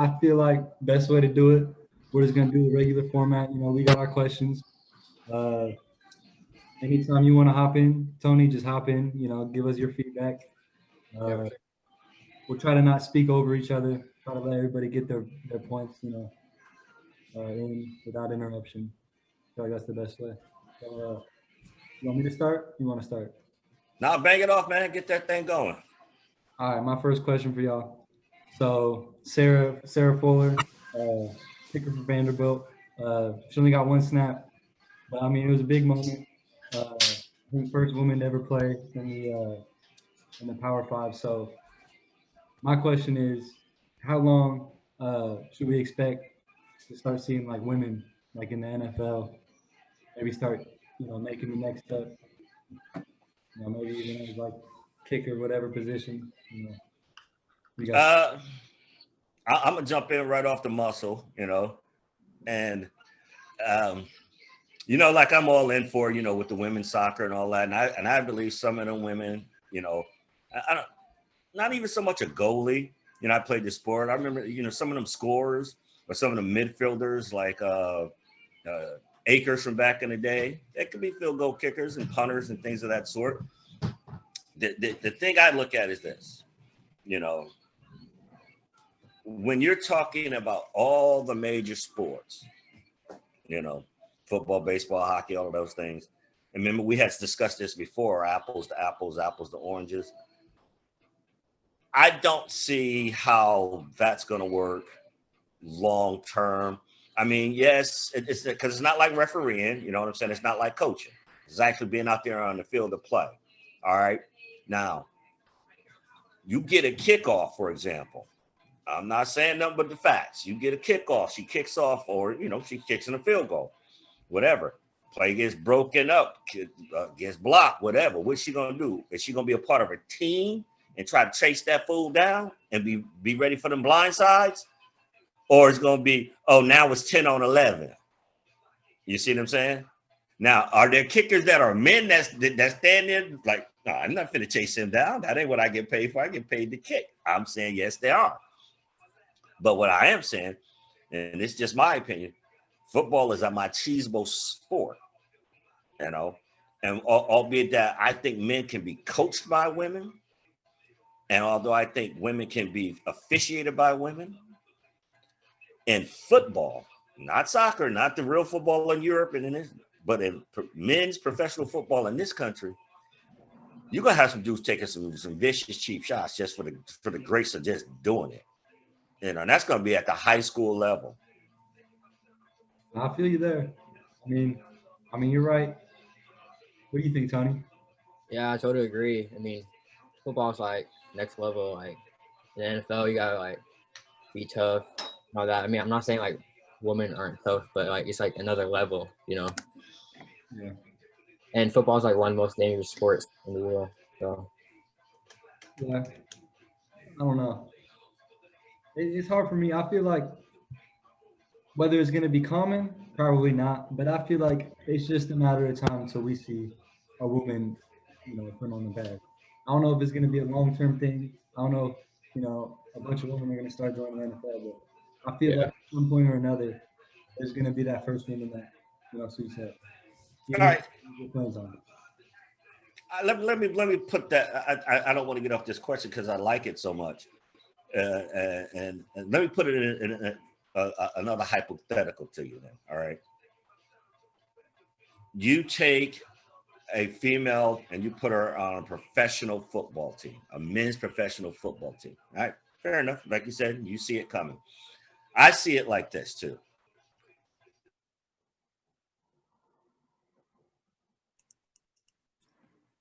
I feel like best way to do it, we're just gonna do a regular format. You know, we got our questions. Uh, anytime you want to hop in, Tony, just hop in. You know, give us your feedback. Yep. Uh, we'll try to not speak over each other. Try to let everybody get their points. You know, in without interruption. I feel like that's the best way. So, you want me to start? You want to start? Now bang it off, man. Get that thing going. All right, my first question for y'all. So Sarah Fuller, kicker for Vanderbilt. She only got one snap, but I mean it was a big moment. I think first woman to ever play in the Power Five. So my question is, how long should we expect to start seeing like women like in the NFL? Maybe start making the next step. You know, maybe even as like kicker, whatever position. You know, you guys. Uh, I'm gonna jump in right off the muscle, and um, like I'm all in for, with the women's soccer and all that, and I believe some of them women, I don't, not even so much a goalie. I played the sport. I remember, some of them scorers or some of the midfielders like Akers from back in the day. They could be field goal kickers and punters and things of that sort. The thing I look at is this, when you're talking about all the major sports, football, baseball, hockey, all of those things. And remember, we had discussed this before, apples to apples, apples to oranges. I don't see how that's going to work long term. I mean, yes, it's because it's not like refereeing, you know what I'm saying? It's not like coaching. It's actually being out there on the field to play. All right. Now, you get a kickoff, for example. I'm not saying nothing but the facts. You get a kickoff. She kicks off, or, she kicks in a field goal, whatever. Play gets broken up, gets blocked, whatever. What's she going to do? Is she going to be a part of a team and try to chase that fool down and be ready for them blind sides? Or it's going to be, oh, now it's 10 on 11. You see what I'm saying? Now, are there kickers that are men that stand there like, no, I'm not going to chase him down. That ain't what I get paid for. I get paid to kick. I'm saying, yes, there are. But what I am saying, and it's just my opinion, football is a machismo sport, and albeit that I think men can be coached by women, and although I think women can be officiated by women, in football, not soccer, not the real football in Europe and in this, but in men's professional football in this country, you're gonna have some dudes taking some vicious cheap shots just for the grace of just doing it. And that's going to be at the high school level. I feel you there. I mean, you're right. What do you think, Tony? Yeah, I totally agree. I mean, football's like next level. Like in the NFL, you gotta like be tough and all that. I mean, I'm not saying like women aren't tough, but like it's like another level, Yeah. And football's like one of the most dangerous sports in the world. So yeah, I don't know. It's hard for me. I feel like whether it's going to be common, probably not. But I feel like it's just a matter of time until we see a woman, put on the bag. I don't know if it's going to be a long-term thing. I don't know if, a bunch of women are going to start joining the NFL. But I feel like at some point or another, there's going to be that first woman that, suits up. All right. Plans on it. Let me put that. I don't want to get off this question because I like it so much. And let me put it in another hypothetical to you then. All right. You take a female and you put her on a professional football team, a men's professional football team. All right. Fair enough. Like you said, you see it coming. I see it like this too.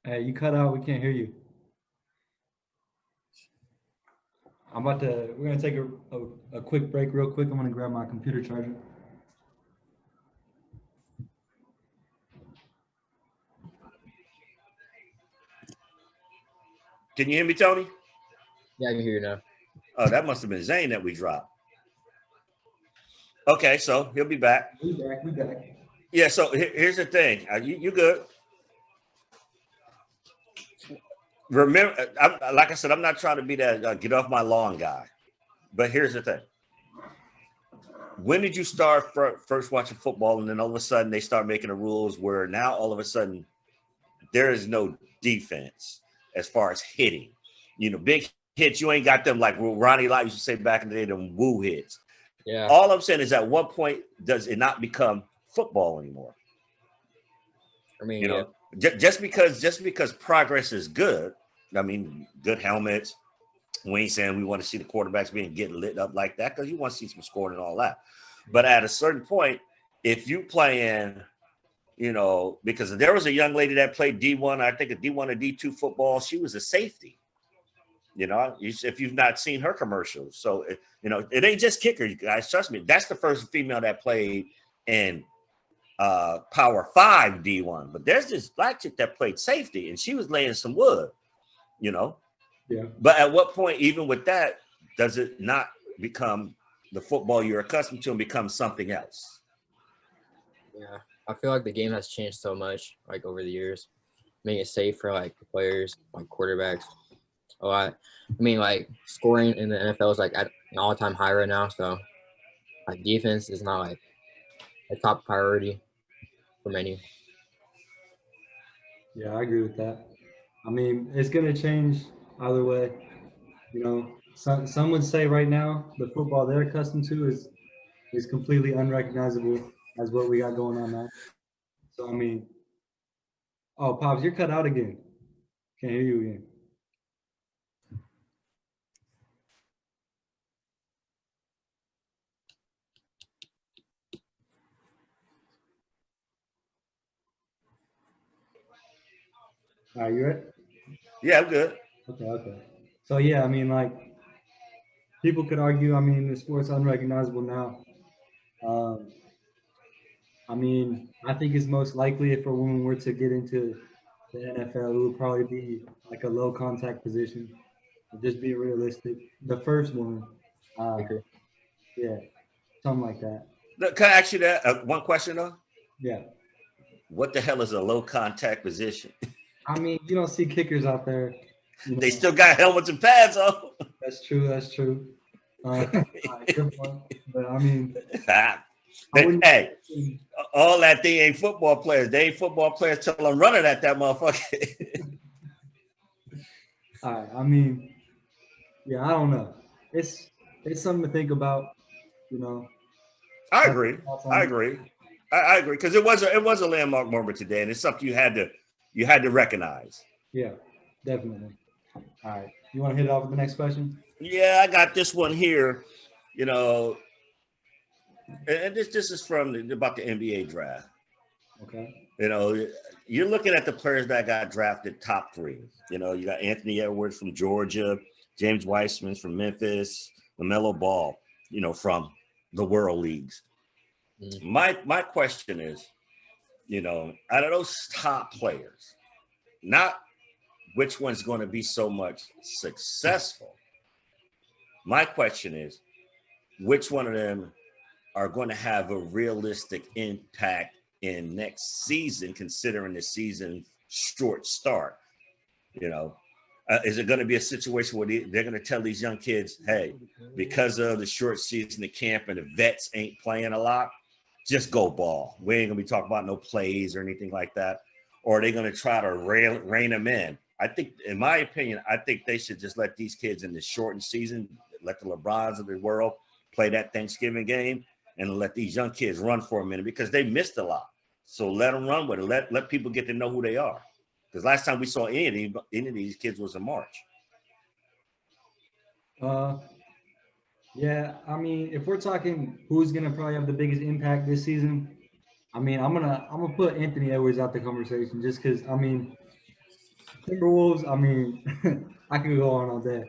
Hey, you cut out. We can't hear you. We're going to take a quick break real quick. I'm going to grab my computer charger. Can you hear me, Tony? yeah, I can hear you now. Oh, that must have been Zane that we dropped. Okay, so he'll be back. We back. Yeah, so here's the thing. You good? Remember, like I said, I'm not trying to be that get off my lawn guy. But here's the thing. when did you start first watching football, and then all of a sudden they start making the rules where now all of a sudden there is no defense as far as hitting. Big hits, you ain't got them like Ronnie Lott used to say back in the day, them woo hits. Yeah. All I'm saying is at what point does it not become football anymore? I mean, yeah. Just because progress is good, I mean, good helmets. We ain't saying we want to see the quarterbacks getting lit up like that, because you want to see some scoring and all that. But at a certain point, if you playing, because there was a young lady that played D1, I think a D1 or D2 football, she was a safety. If you've not seen her commercials. So, it ain't just kicker, you guys. Trust me, that's the first female that played in Power 5 D1. But there's this black chick that played safety, and she was laying some wood, Yeah. But at what point, even with that, does it not become the football you're accustomed to and become something else? Yeah, I feel like the game has changed so much, like over the years, making it safe for like the players, like quarterbacks, a lot. I mean, like scoring in the NFL is like at an all-time high right now, so like defense is not like a top priority for many. Yeah, I agree with that. I mean, it's going to change either way. Some would say right now the football they're accustomed to is completely unrecognizable as what we got going on now. So I mean, oh, Pops, you're cut out again. Can't hear you again. All right, you ready? Yeah, I'm good. Okay. So yeah, I mean, like, people could argue, I mean, the sport's unrecognizable now. I mean, I think it's most likely if a woman were to get into the NFL, it would probably be like a low contact position. Just be realistic. The first one, yeah, something like that. Can I ask you that one question though? Yeah. What the hell is a low contact position? I mean, you don't see kickers out there. They still got helmets and pads on. That's true. Good point. But I mean, hey, all that thing ain't football players. They ain't football players till I'm running at that motherfucker. All right. I mean, yeah, I don't know. It's something to think about. I agree. I agree because it was a landmark moment today, and it's something you had to recognize. Yeah, definitely. All right. You want to hit it off with the next question? Yeah, I got this one here. And this is about the NBA draft. Okay. You're looking at the players that got drafted top 3. You got Anthony Edwards from Georgia, James Wiseman from Memphis, LaMelo Ball, from the World Leagues. Mm-hmm. My question is, out of those top players, not which one's going to be so much successful. My question is, which one of them are going to have a realistic impact in next season, considering the season short start? Is it going to be a situation where they're going to tell these young kids, hey, because of the short season of camp and the vets ain't playing a lot, just go ball. We ain't going to be talking about no plays or anything like that. Or are they going to try to rein them in? I think, in my opinion, they should just let these kids in the shortened season, let the LeBrons of the world play that Thanksgiving game and let these young kids run for a minute because they missed a lot. So let them run with it. Let people get to know who they are. Because last time we saw any of these kids was in March. Yeah, I mean, if we're talking who's gonna probably have the biggest impact this season, I mean, I'm gonna put Anthony Edwards out the conversation just because I mean, Timberwolves. I mean, I could go on all day.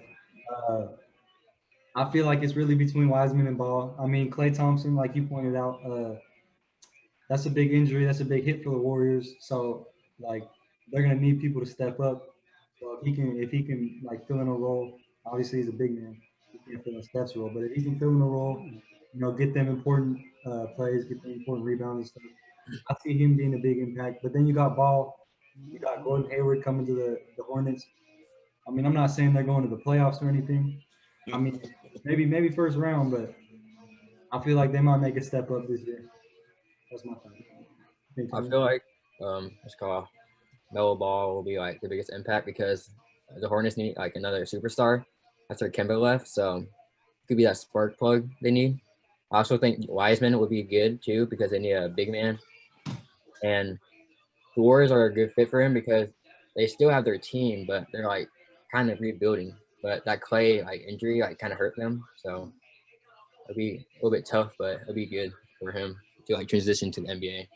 I feel like it's really between Wiseman and Ball. I mean, Klay Thompson, like you pointed out, that's a big injury. That's a big hit for the Warriors. So, like, they're gonna need people to step up. So if he can like fill in a role, obviously he's a big man. He can't fill in Steph's role, but if he can fill in a role, get them important plays, get them important rebounds and stuff, I see him being a big impact. But then you got Ball, you got Gordon Hayward coming to the Hornets. I mean, I'm not saying they're going to the playoffs or anything. I mean, maybe first round, but I feel like they might make a step up this year. That's my thought. I feel like it's called Melo Ball will be like the biggest impact because the Hornets need like another superstar after Kemba left, so it could be that spark plug they need. I also think Wiseman would be good too because they need a big man, and the Warriors are a good fit for him because they still have their team, but they're like kind of rebuilding. But that Clay like injury like kind of hurt them, so it'll be a little bit tough, but it'll be good for him to like transition to the NBA.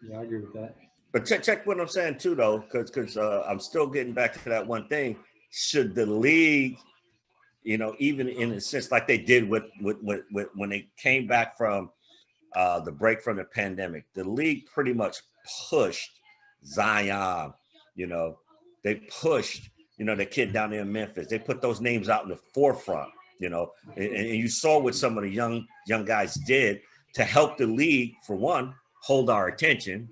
Yeah, I agree with that. But check what I'm saying too, though, because I'm still getting back to that one thing. Should the league, even in a sense like they did with when they came back from the break from the pandemic, the league pretty much pushed Zion. They pushed the kid down there in Memphis. They put those names out in the forefront. And you saw what some of the young guys did to help the league, for one, hold our attention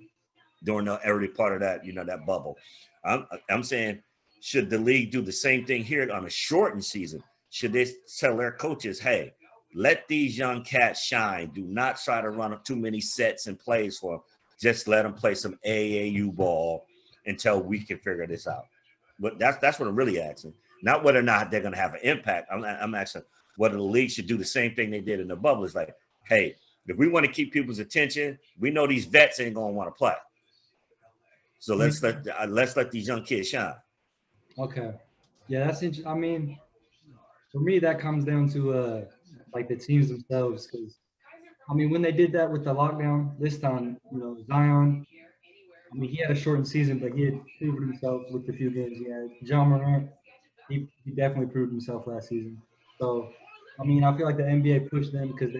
during the early part of that, that bubble. I'm saying, should the league do the same thing here on a shortened season? Should they tell their coaches, hey, let these young cats shine. Do not try to run up too many sets and plays for them. Just let them play some AAU ball until we can figure this out. But that's what I'm really asking. Not whether or not they're going to have an impact. I'm asking whether the league should do the same thing they did in the bubble. It's like, hey, if we want to keep people's attention, we know these vets ain't going to want to play. So let's let these young kids shine. Okay. Yeah, that's interesting. I mean, for me, that comes down to like the teams themselves. Because I mean, when they did that with the lockdown this time, Zion. I mean, he had a shortened season, but he had proven himself with the few games he had. John Morant, he definitely proved himself last season. So, I mean, I feel like the NBA pushed them because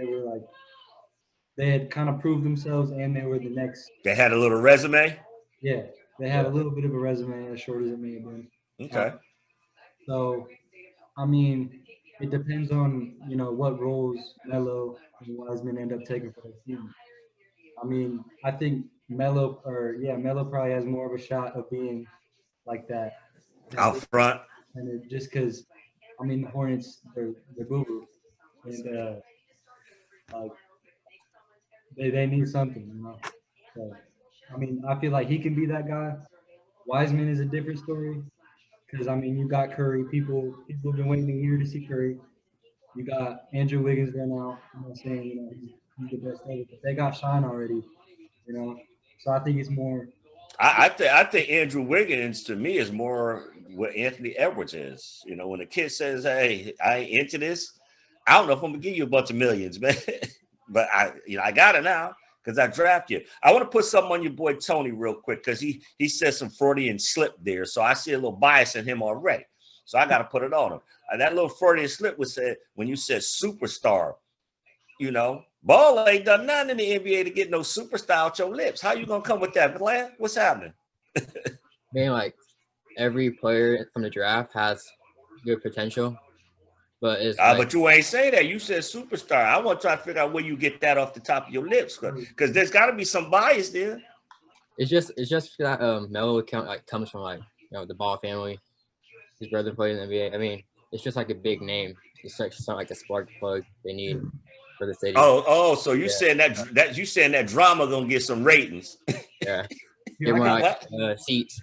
they had kind of proved themselves, and they were the next. They had a little resume. Yeah, they had a little bit of a resume, as short as it may have been. Okay. So, I mean, it depends on what roles Melo and Wiseman end up taking for the team. I mean, I think Melo probably has more of a shot of being like that Out front. And just because, I mean, the Hornets, they're boo-boo. And, like, they need something. So, I mean, I feel like he can be that guy. Wiseman is a different story because, I mean, you got Curry. People have been waiting a year to see Curry. You got Andrew Wiggins there now. I'm not saying, he's the best ever, but they got Shine already. So I think it's more. I think Andrew Wiggins to me is more what Anthony Edwards is. When a kid says, "Hey, I ain't into this," I don't know if I'm gonna give you a bunch of millions, man. But I got it now because I draft you. I want to put something on your boy Tony real quick because he said some Freudian slip there, so I see a little bias in him already. So I got to put it on him. That little Freudian slip was said when you said superstar. Ball ain't done nothing in the NBA to get no superstar out your lips. How you gonna come with that, Glenn? What's happening? Man, like every player from the draft has good potential, but it's but you ain't say that. You said superstar. I want to try to figure out where you get that off the top of your lips, because there's got to be some bias there. It's just that Melo account comes from the Ball family. His brother played in the NBA. I mean, it's just like a big name. It's like a spark plug they need for the city. So you saying that you saying that drama gonna get some ratings? Yeah, get more seats.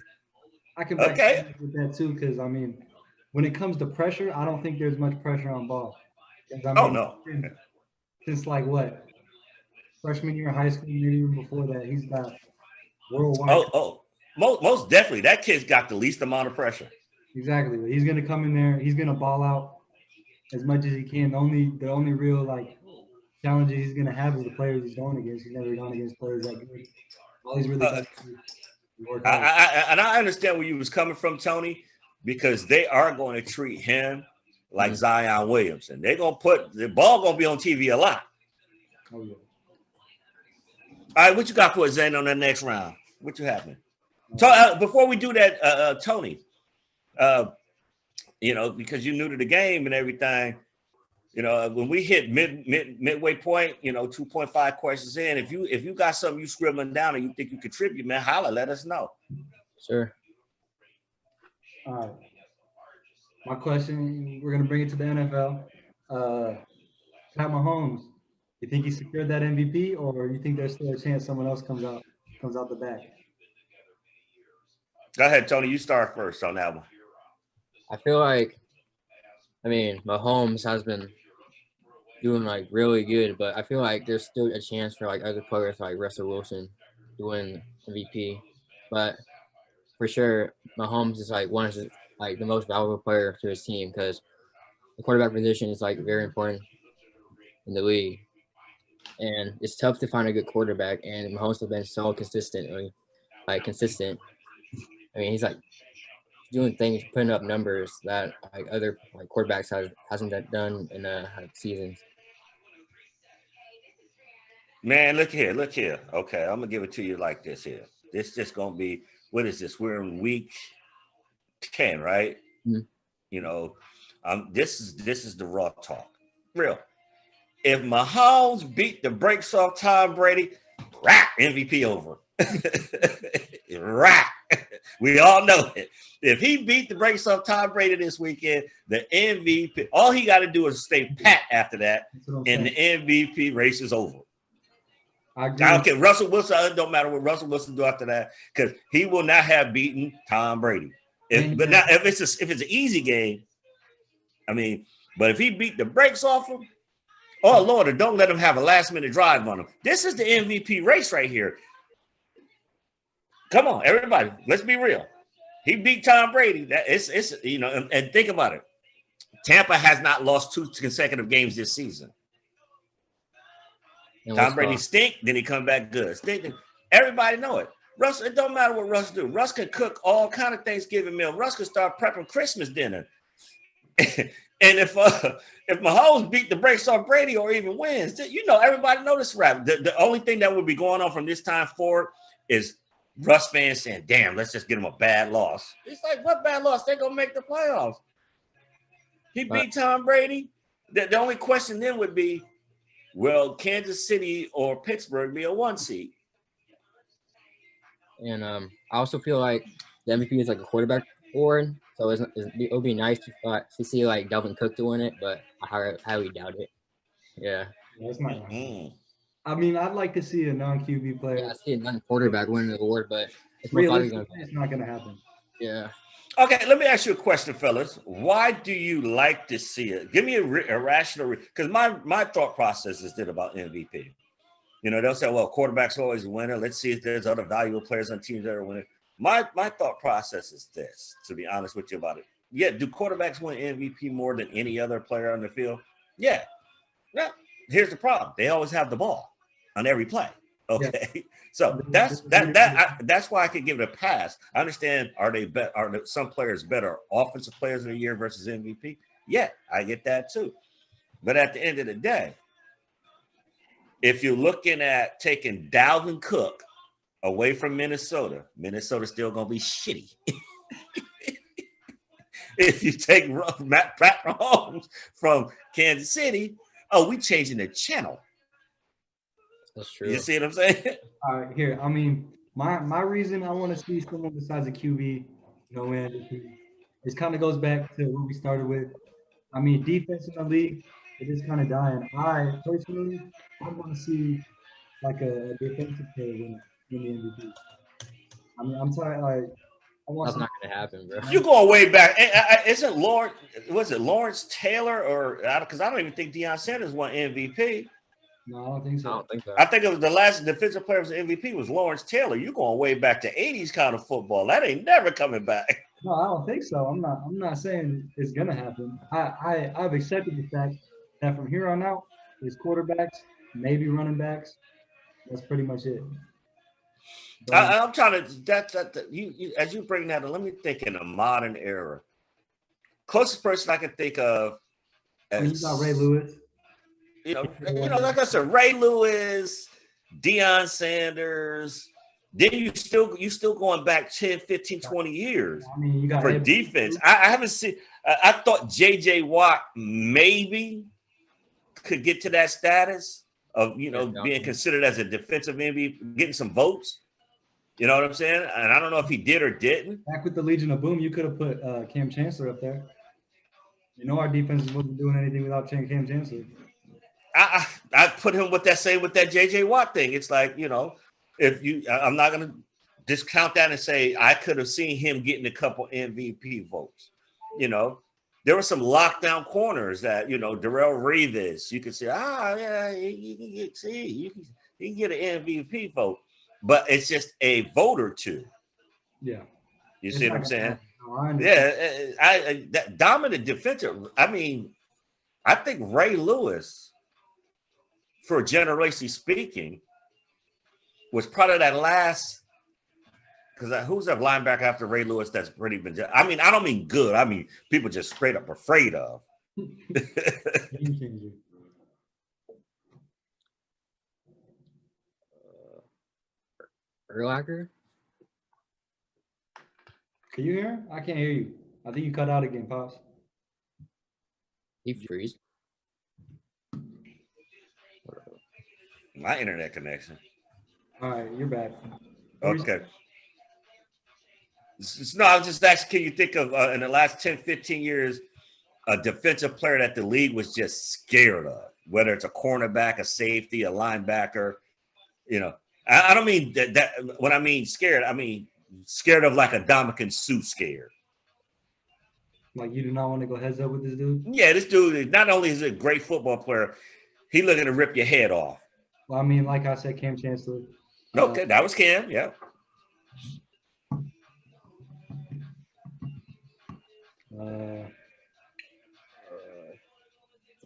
I can back with that too, because I mean, when it comes to pressure, I don't think there's much pressure on Ball. I mean, since freshman year of high school, even before that, he's got worldwide. Most definitely, that kid's got the least amount of pressure. Exactly, he's gonna come in there. He's gonna ball out as much as he can. The only real challenges he's gonna have is the players he's going against. He's never gone against players that good. All he's really done is work out. I understand where you was coming from, Tony, because they are going to treat him like Zion Williamson. They're gonna put the ball gonna be on TV a lot. Oh yeah. All right, what you got for us, Zane, on the next round? What you happening? Before we do that, Tony, because you're new to the game and everything, when we hit midway point, 2.5 questions in, if you got something you scribbling down and you think you contribute, man, holla, let us know. Sure. All right. My question, we're gonna bring it to the NFL. Pat Mahomes, You think he secured that MVP, or you think there's still a chance someone else comes out the back? Go ahead, Tony. You start first on that one. I feel like, I mean, Mahomes has been doing like really good, but I feel like there's still a chance for like other players like Russell Wilson to win MVP. But for sure, Mahomes is like one of his, like the most valuable player to his team because the quarterback position is like very important in the league, and it's tough to find a good quarterback. And Mahomes has been so consistent. I mean, he's like doing things, putting up numbers that like other like quarterbacks hasn't done in seasons. Man, look here. Okay, I'm gonna give it to you like this here. This just gonna be, what is this? We're in week 10, right? Mm-hmm. You know, this is the raw talk. Real. If Mahomes beat the brakes off Tom Brady, rap MVP over. Rap. We all know it. If he beat the brakes off Tom Brady this weekend, the MVP, all he got to do is stay pat after that, and the MVP race is over. I don't care. Russell Wilson, it don't matter what Russell Wilson do after that, because he will not have beaten Tom Brady. But now, if it's an easy game, I mean, but if he beat the brakes off him, oh Lord, don't let him have a last minute drive on him. This is the MVP race right here. Come on, everybody, let's be real. He beat Tom Brady. It's you know, and think about it. Tampa has not lost 2 consecutive games this season. Tom Brady stink, then he come back good. Stink, everybody know it. Russ, it don't matter what Russ do. Russ can cook all kind of Thanksgiving meal. Russ can start prepping Christmas dinner. And if Mahomes beat the brakes off Brady or even wins, you know, everybody know this rap. The only thing that would be going on from this time forward is Russ fans saying, damn, let's just get him a bad loss. It's like, what bad loss? They're going to make the playoffs. He beat Tom Brady. The only question then would be, will Kansas City or Pittsburgh be a 1 seed? And I also feel like the MVP is like a quarterback award, so it'll be nice to see like Dalvin Cook to win it, but I highly doubt it. Yeah. That's not. I mean, I'd like to see a non-QB player. Yeah, I see a non-quarterback winning the award, but it's not going to happen. Yeah. Okay, let me ask you a question, fellas. Why do you like to see it? Give me a rational, because my thought process is that about MVP. You know, they'll say, well, quarterback's always a winner. Let's see if there's other valuable players on teams that are winning. My thought process is this, to be honest with you about it. Yeah, do quarterbacks win MVP more than any other player on the field? Yeah. Now, here's the problem. They always have the ball on every play. Okay. Yeah. So that's why I could give it a pass. I understand, are some players better offensive players of the year versus MVP? Yeah, I get that too. But at the end of the day, if you're looking at taking Dalvin Cook away from Minnesota's still going to be shitty. If you take Pat Mahomes from Kansas City, we changing the channel. That's true. You see what I'm saying? All right, here. I mean, my reason I want to see someone besides a QB go in, it kind of goes back to what we started with. I mean, defense in the league, it is kind of dying. I personally, I want to see like a defensive player win the MVP. I mean, I'm sorry, like that's not gonna happen, bro. You're going way back. Isn't Lawrence Taylor or because I don't even think Deion Sanders won MVP. No, I don't think so. I think it was the last defensive player was MVP was Lawrence Taylor. You're going way back to 80s kind of football. That ain't never coming back. No, I don't think so. I'm not saying it's gonna happen. I've accepted the fact that from here on out, it's quarterbacks, maybe running backs. That's pretty much it. I'm trying to you as you bring that up, let me think in a modern era. Closest person I can think of you got Ray Lewis. You know, like I said, Ray Lewis, Deion Sanders. Then you still going back 10, 15, 20 years you got for defense. I haven't seen. I thought J.J. Watt maybe could get to that status of being considered as a defensive MVP, getting some votes. You know what I'm saying? And I don't know if he did or didn't. Back with the Legion of Boom, you could have put Cam Chancellor up there. You know our defense wasn't doing anything without Cam Chancellor. I put him with that JJ Watt thing. It's like, I'm not gonna discount that and say I could have seen him getting a couple MVP votes. There were some lockdown corners that, Darrell Revis, you could say, yeah, he can get an MVP vote, but it's just a vote or two. Yeah. You see what I'm saying? Yeah, that dominant defensive. I mean, I think Ray Lewis, for generally speaking, was probably that last. Because who's that linebacker after Ray Lewis that's pretty been? I mean, I don't mean good. I mean people just straight up afraid of. Urlacher? Can you hear him? I can't hear you. I think you cut out again, Pops. He freeze. My internet connection. All right, you're back. Okay. No, I was just asking, can you think of in the last 10, 15 years, a defensive player that the league was just scared of, whether it's a cornerback, a safety, a linebacker? I don't mean that when I mean scared, I mean scared of like a Dominican Sue scared. Like you do not want to go heads up with this dude? Yeah, this dude, not only is he a great football player, he looking to rip your head off. Well, I mean, like I said, Cam Chancellor. Okay, that was Cam, yeah.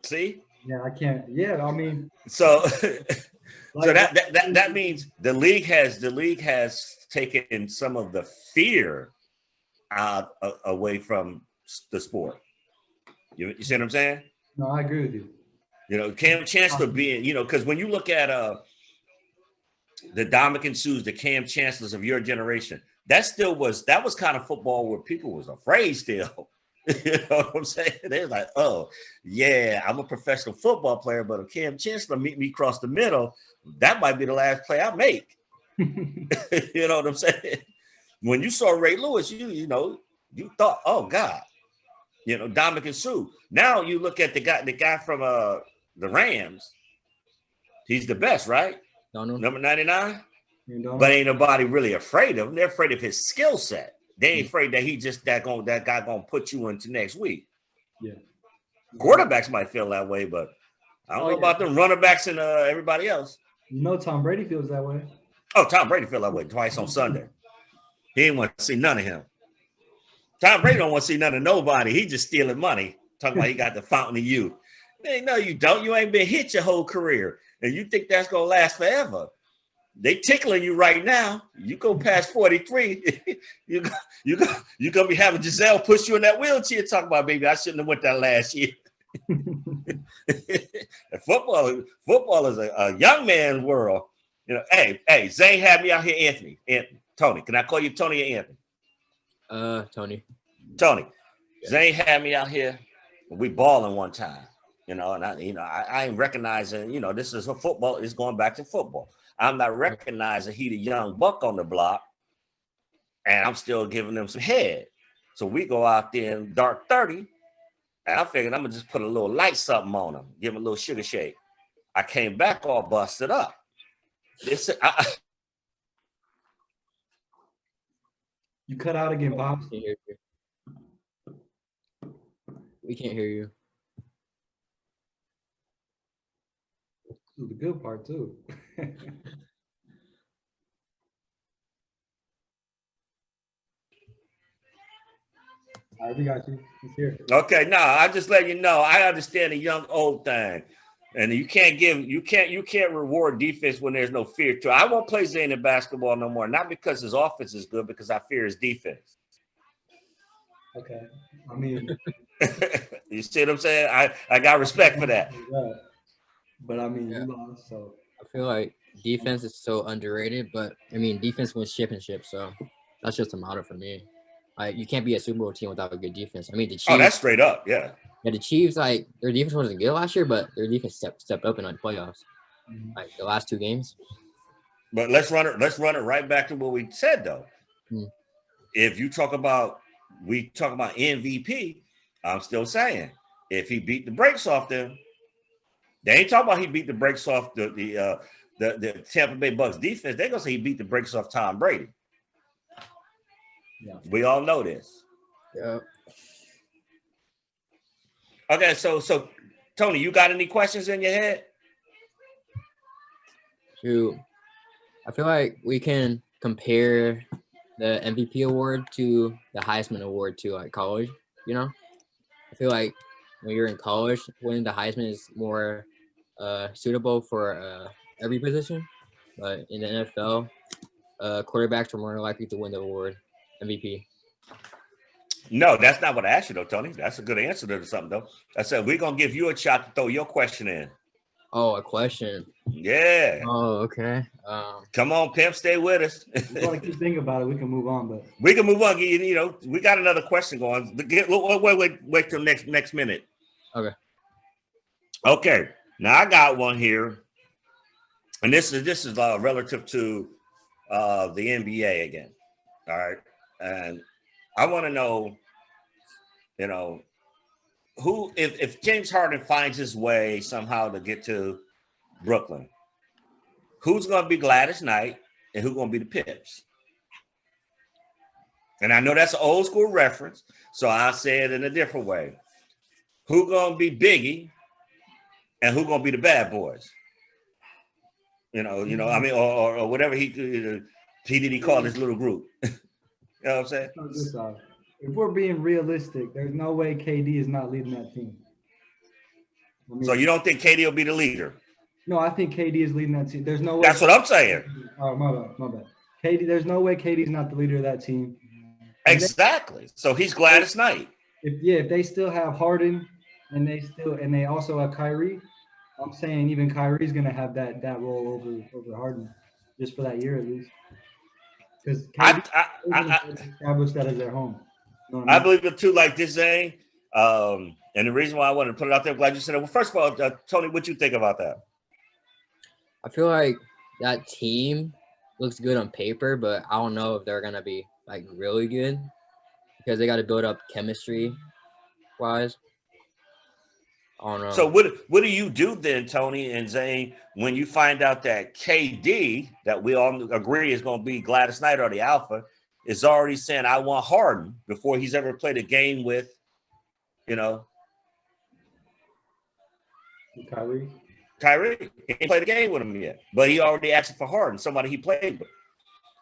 See? Yeah, I can't. Yeah, I mean. So, so that means the league has taken some of the fear out away from the sport. You see what I'm saying? No, I agree with you. Cam Chancellor being, because when you look at the Dominican Sues, the Cam Chancellors of your generation, that was kind of football where people was afraid still. You know what I'm saying? They're like, oh, yeah, I'm a professional football player, but if Cam Chancellor meet me across the middle, that might be the last play I make. You know what I'm saying? When you saw Ray Lewis, you thought, oh, God, Dominican Sue. Now you look at the guy from the Rams. He's the best, right? Number 99. But ain't nobody really afraid of him. They're afraid of his skill set. They ain't afraid that he just that guy gonna put you into next week. Yeah. Quarterbacks might feel that way, but I don't know about them running backs and everybody else. Tom Brady feels that way. Oh, Tom Brady feel that way twice on Sunday. He ain't want to see none of him. Tom Brady don't want to see none of nobody. He just stealing money. Talking about he got the fountain of youth. Hey, no, you don't. You ain't been hit your whole career, and you think that's gonna last forever. They tickling you right now. You go past 43, you gonna be having Giselle push you in that wheelchair. Talking about, baby, I shouldn't have went that last year. Football is a young man's world. Hey, Zane had me out here, Anthony, Tony. Can I call you Tony or Anthony? Tony. Yeah. Zane had me out here. We balling one time, and I ain't recognizing. This is a football. It's going back to football. I'm not recognizing he the young buck on the block, and I'm still giving them some head. So we go out there in dark 30, and I figured I'm gonna just put a little light something on him, give him a little sugar shake. I came back all busted up. You cut out again, Bob. We can't hear you. This is the good part too. All right, we got you. It's here. Okay, no, I just let you know. I understand the young old thing, and you can't reward defense when there's no fear to it. I won't play Zane in basketball no more. Not because his offense is good, because I fear his defense. Okay, I mean, you see what I'm saying? I got respect for that. But I mean, you lost, so I feel like defense is so underrated. But I mean, defense wins championships, so that's just a motto for me. Like, you can't be a Super Bowl team without a good defense. I mean, the Chiefs. Oh, that's straight up, yeah. Yeah, the Chiefs, like, their defense wasn't good last year, but their defense stepped up in the playoffs, like the last two games. But let's run it right back to what we said though. If you talk about MVP, I'm still saying if he beat the brakes off them, They ain't talking about he beat the brakes off the Tampa Bay Bucks defense. They're gonna say he beat the brakes off Tom Brady. Yeah. We all know this. Yeah. Okay, so Tony, you got any questions in your head? Shoot. I feel like we can compare the MVP award to the Heisman award to like college, you know? I feel like when you're in college, winning the Heisman is more suitable for every position. But in the NFL, quarterbacks are more likely to win the award, MVP. No, that's not what I asked you, though, Tony. That's a good answer to something, though. I said we're gonna give you a shot to throw your question in. Oh, a question. Yeah. Oh, okay. Come on, pimp, stay with us. If you want to keep thinking about it, we can move on. But We can move on. You know, we got another question going. Wait till next minute. Okay. Okay. Now I got one here, and this is relative to the NBA again. All right, and I want to know, you know, who if James Harden finds his way somehow to get to Brooklyn, who's going to be Gladys Knight and who's going to be the Pips? And I know that's an old school reference, so I'll say it in a different way. Who going to be Biggie and who going to be the Bad Boys? You know, I mean, or whatever he did he call his little group. You know what I'm saying? If we're being realistic, there's no way KD is not leading that team. I mean, So you don't think KD will be the leader? No, I think KD is leading that team. There's no way. That's what I'm saying. Oh, my bad. KD, there's no way KD's not the leader of that team. Exactly. So he's Gladys Knight. If they still have Harden and they also have Kyrie, I'm saying even Kyrie's gonna have that role over Harden just for that year at least. Because I established that as their home. You know what I I mean? believe it too, like this, Zane. And the reason why I wanted to put it out there, I'm glad you said it. Well, first of all, Tony, what you think about that? I feel like that team looks good on paper, but I don't know if they're gonna be like really good because they got to build up chemistry wise. I don't know. So what do you do then, Tony and Zane, when you find out that KD, that we all agree is going to be Gladys Knight or the Alpha, is already saying I want Harden before he's ever played a game with, you know, Kyrie. He ain't played a game with him yet, but he already asked for Harden, somebody he played with.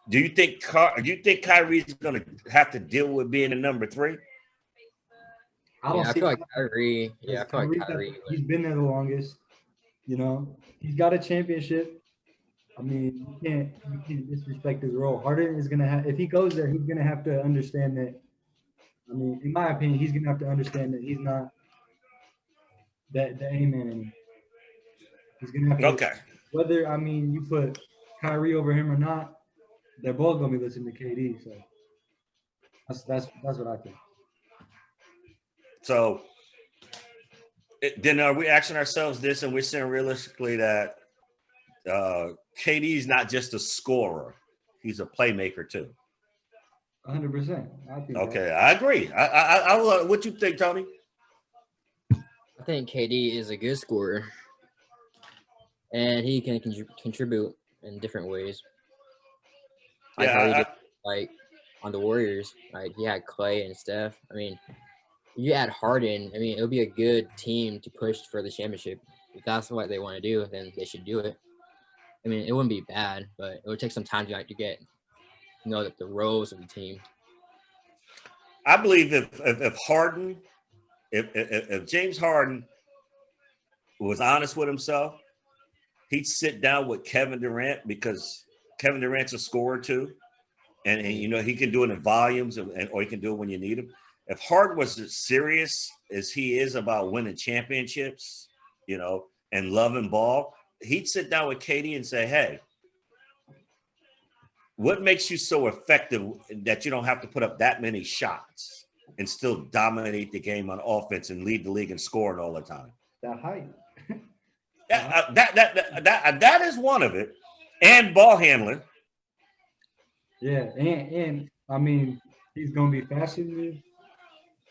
Do you think Kyrie's going to have to deal with being a number 3? I feel like Kyrie. Yeah, I feel like Kyrie. He's been there the longest. You know, he's got a championship. I mean, you can't disrespect his role. Harden is gonna have, if he goes there, he's gonna have to understand that. I mean, in my opinion, he's gonna have to understand that he's not the A man anymore. He's gonna have to. Okay. Whether you put Kyrie over him or not, they're both gonna be listening to KD. So that's what I think. So then are we asking ourselves this, and we're saying realistically that KD's not just a scorer, he's a playmaker too. 100%. I think. Okay, I agree. I what you think, Tony? I think KD is a good scorer, and he can contribute in different ways. Like how he did, like on the Warriors, like he had Clay and Steph. I mean, if you add Harden, I mean, it would be a good team to push for the championship. If that's what they want to do, then they should do it. I mean, it wouldn't be bad, but it would take some time to get, the roles of the team. I believe if Harden, if James Harden was honest with himself, he'd sit down with Kevin Durant, because Kevin Durant's a scorer too, and he can do it in volumes, or he can do it when you need him. If Harden was as serious as he is about winning championships, and loving ball, he'd sit down with KD and say, hey, what makes you so effective that you don't have to put up that many shots and still dominate the game on offense and lead the league in scoring all the time? That height. That is one of it. And ball handling. Yeah, and I mean, he's gonna be faster than you.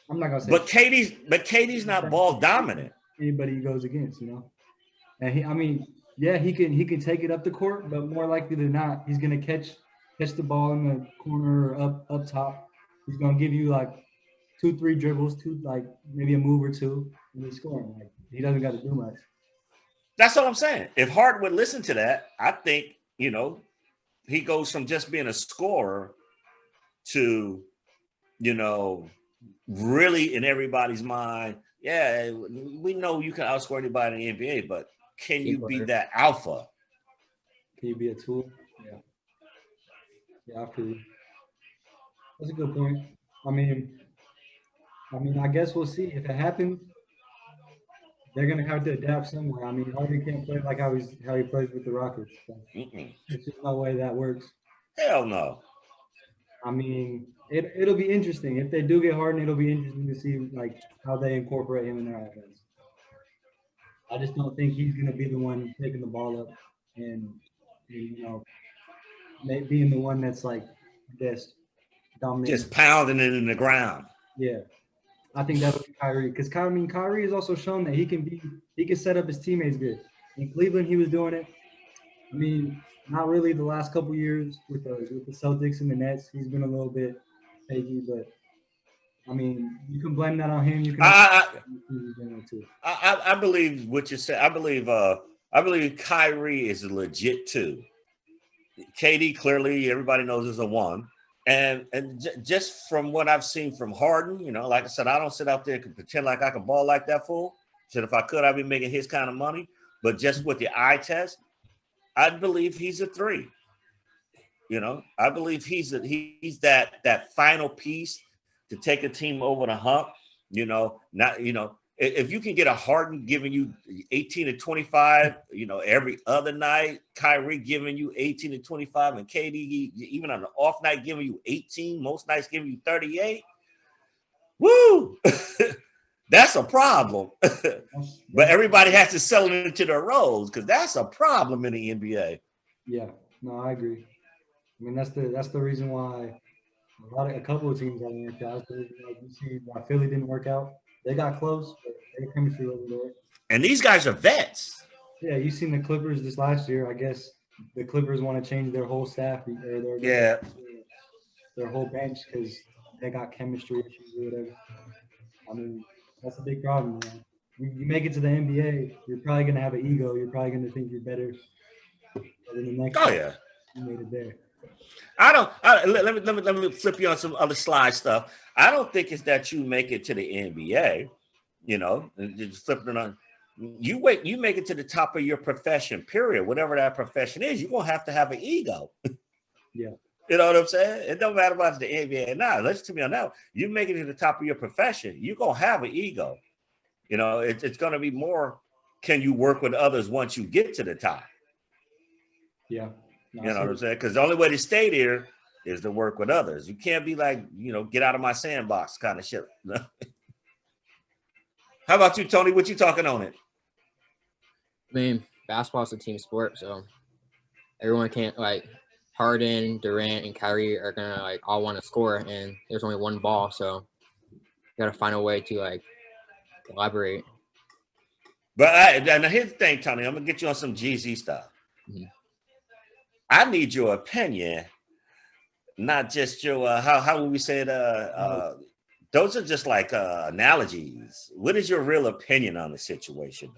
I'm not gonna say. But KD's not ball dominant. Anybody he goes against, And I mean, yeah, he can take it up the court, but more likely than not, he's gonna catch the ball in the corner or up top. He's gonna give you like 2, 3 dribbles, like maybe a move or two, and he's scoring. Like he doesn't got to do much. That's all I'm saying. If Hart would listen to that, I think, he goes from just being a scorer to, really in everybody's mind, yeah, we know you can outscore anybody in the NBA, but can you be that alpha? Can you be a tool? Yeah. Yeah, I feel you. That's a good point. I mean, I guess we'll see if it happens. They're gonna have to adapt somewhere. I mean, Harden can't play like how he plays with the Rockets. So there's just no way that works. Hell no. I mean, it'll be interesting if they do get Harden. It'll be interesting to see like how they incorporate him in their offense. I just don't think he's gonna be the one taking the ball up and being the one that's like this dominating. Just pounding it in the ground. Yeah. I think that would be Kyrie, because Kyrie has also shown that he can set up his teammates good. In Cleveland, he was doing it. I mean, not really the last couple years with the Celtics and the Nets. He's been a little bit shaky, but I mean, you can blame that on him. You can. I believe what you said. I believe Kyrie is legit too. KD clearly everybody knows is a 1. And just from what I've seen from Harden, like I said, I don't sit out there and pretend like I can ball like that fool. Said if I could, I'd be making his kind of money. But just with the eye test, I believe he's a 3. I believe he's that final piece to take a team over the hump. If you can get a Harden giving you 18 to 25, every other night, Kyrie giving you 18 to 25, and KD even on an off night giving you 18, most nights giving you 38. Woo! That's a problem. But everybody has to sell it into their roles because that's a problem in the NBA. Yeah, no, I agree. I mean, that's the reason why a couple of teams haven't worked out. Like you see, why Philly didn't work out. They got close, but their chemistry wasn't there. And these guys are vets. Yeah, you seen the Clippers this last year. I guess the Clippers want to change their whole staff or their whole bench because they got chemistry issues or whatever. I mean, that's a big problem, man. You make it to the NBA, you're probably gonna have an ego. You're probably gonna think you're better than the next. Oh yeah, you made it there. Let me flip you on some other slide stuff. I don't think it's that you make it to the NBA, just flipping it on. You make it to the top of your profession, period. Whatever that profession is, you're gonna have to have an ego. Yeah. You know what I'm saying? It don't matter about the NBA now. Listen to me on that. You make it to the top of your profession, you're gonna have an ego. It's gonna be more. Can you work with others once you get to the top? Yeah. You know what I'm saying? Because the only way to stay there is to work with others. You can't be like, get out of my sandbox kind of shit. How about you, Tony? What you talking on it? I mean, basketball's a team sport, so everyone can't Harden, Durant, and Kyrie are gonna all want to score, and there's only one ball, so you gotta find a way to collaborate. But now here's the thing, Tony. I'm gonna get you on some GEEZEE stuff. Mm-hmm. I need your opinion, not just your how would we say it? Those are just analogies. What is your real opinion on the situation?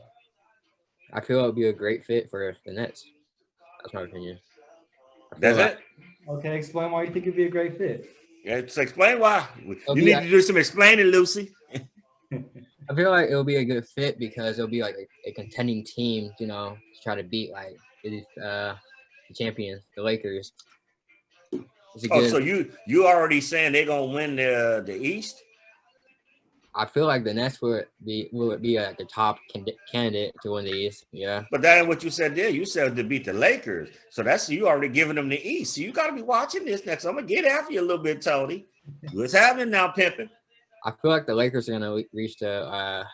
I feel it would be a great fit for the Nets. That's my opinion. That's it? Okay, explain why you think it'd be a great fit. Yeah, so explain why. You need to do some explaining, Lucy. I feel like it'll be a good fit because it'll be a contending team, to try to beat the champions, the Lakers. So you already saying they're gonna win the East? I feel like the Nets will be the top candidate to win the East. Yeah. But that ain't what you said there. You said to beat the Lakers. So that's you already giving them the East. So you got to be watching this next. I'm gonna get after you a little bit, Tony. What's happening now, pimping? I feel like the Lakers are gonna reach the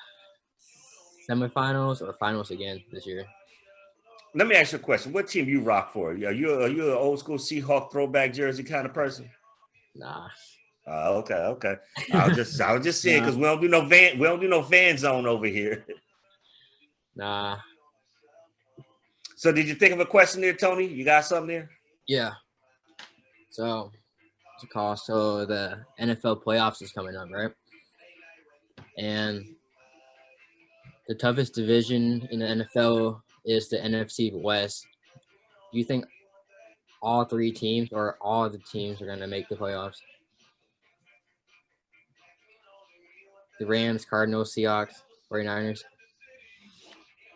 semifinals or finals again this year. Let me ask you a question. What team you rock for? Are you an old school Seahawk throwback jersey kind of person? Nah. Okay. I was just saying because we don't do no fan zone over here. Nah. So did you think of a question there, Tony? You got something there? Yeah. So, what's it called? So the NFL playoffs is coming up, right? And the toughest division in the NFL is the NFC West. Do you think all three teams or all the teams are going to make the playoffs? The Rams, Cardinals, Seahawks, 49ers.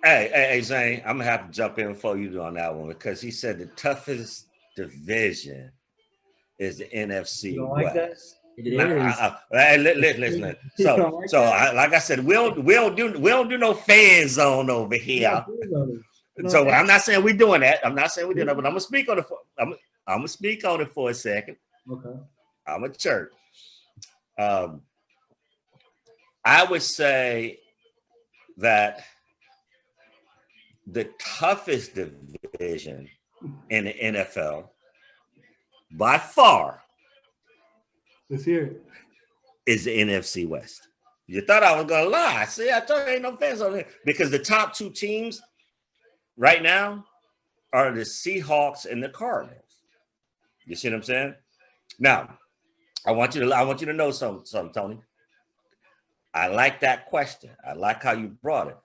Hey, Zane, I'm gonna have to jump in for you on that one because he said the toughest division is the NFC You don't like that? West. It Now, is. hey, listen. You So, don't like that? like I said, we don't do no fan zone over here. Yeah, please on it. You know So what I'm I'm not saying we're doing that. I'm not saying we're doing that, Yeah. but I'm gonna speak on it. I'm gonna speak on it for a second. Okay. I'm a church. I would say that the toughest division in the NFL by far Let's hear it. is the NFC West. You thought I was gonna lie. See, I told you ain't no fans on there because the top two teams right now are the Seahawks and the Cardinals. You see what I'm saying? Now, I want you to know something, Tony. I like that question. I like how you brought it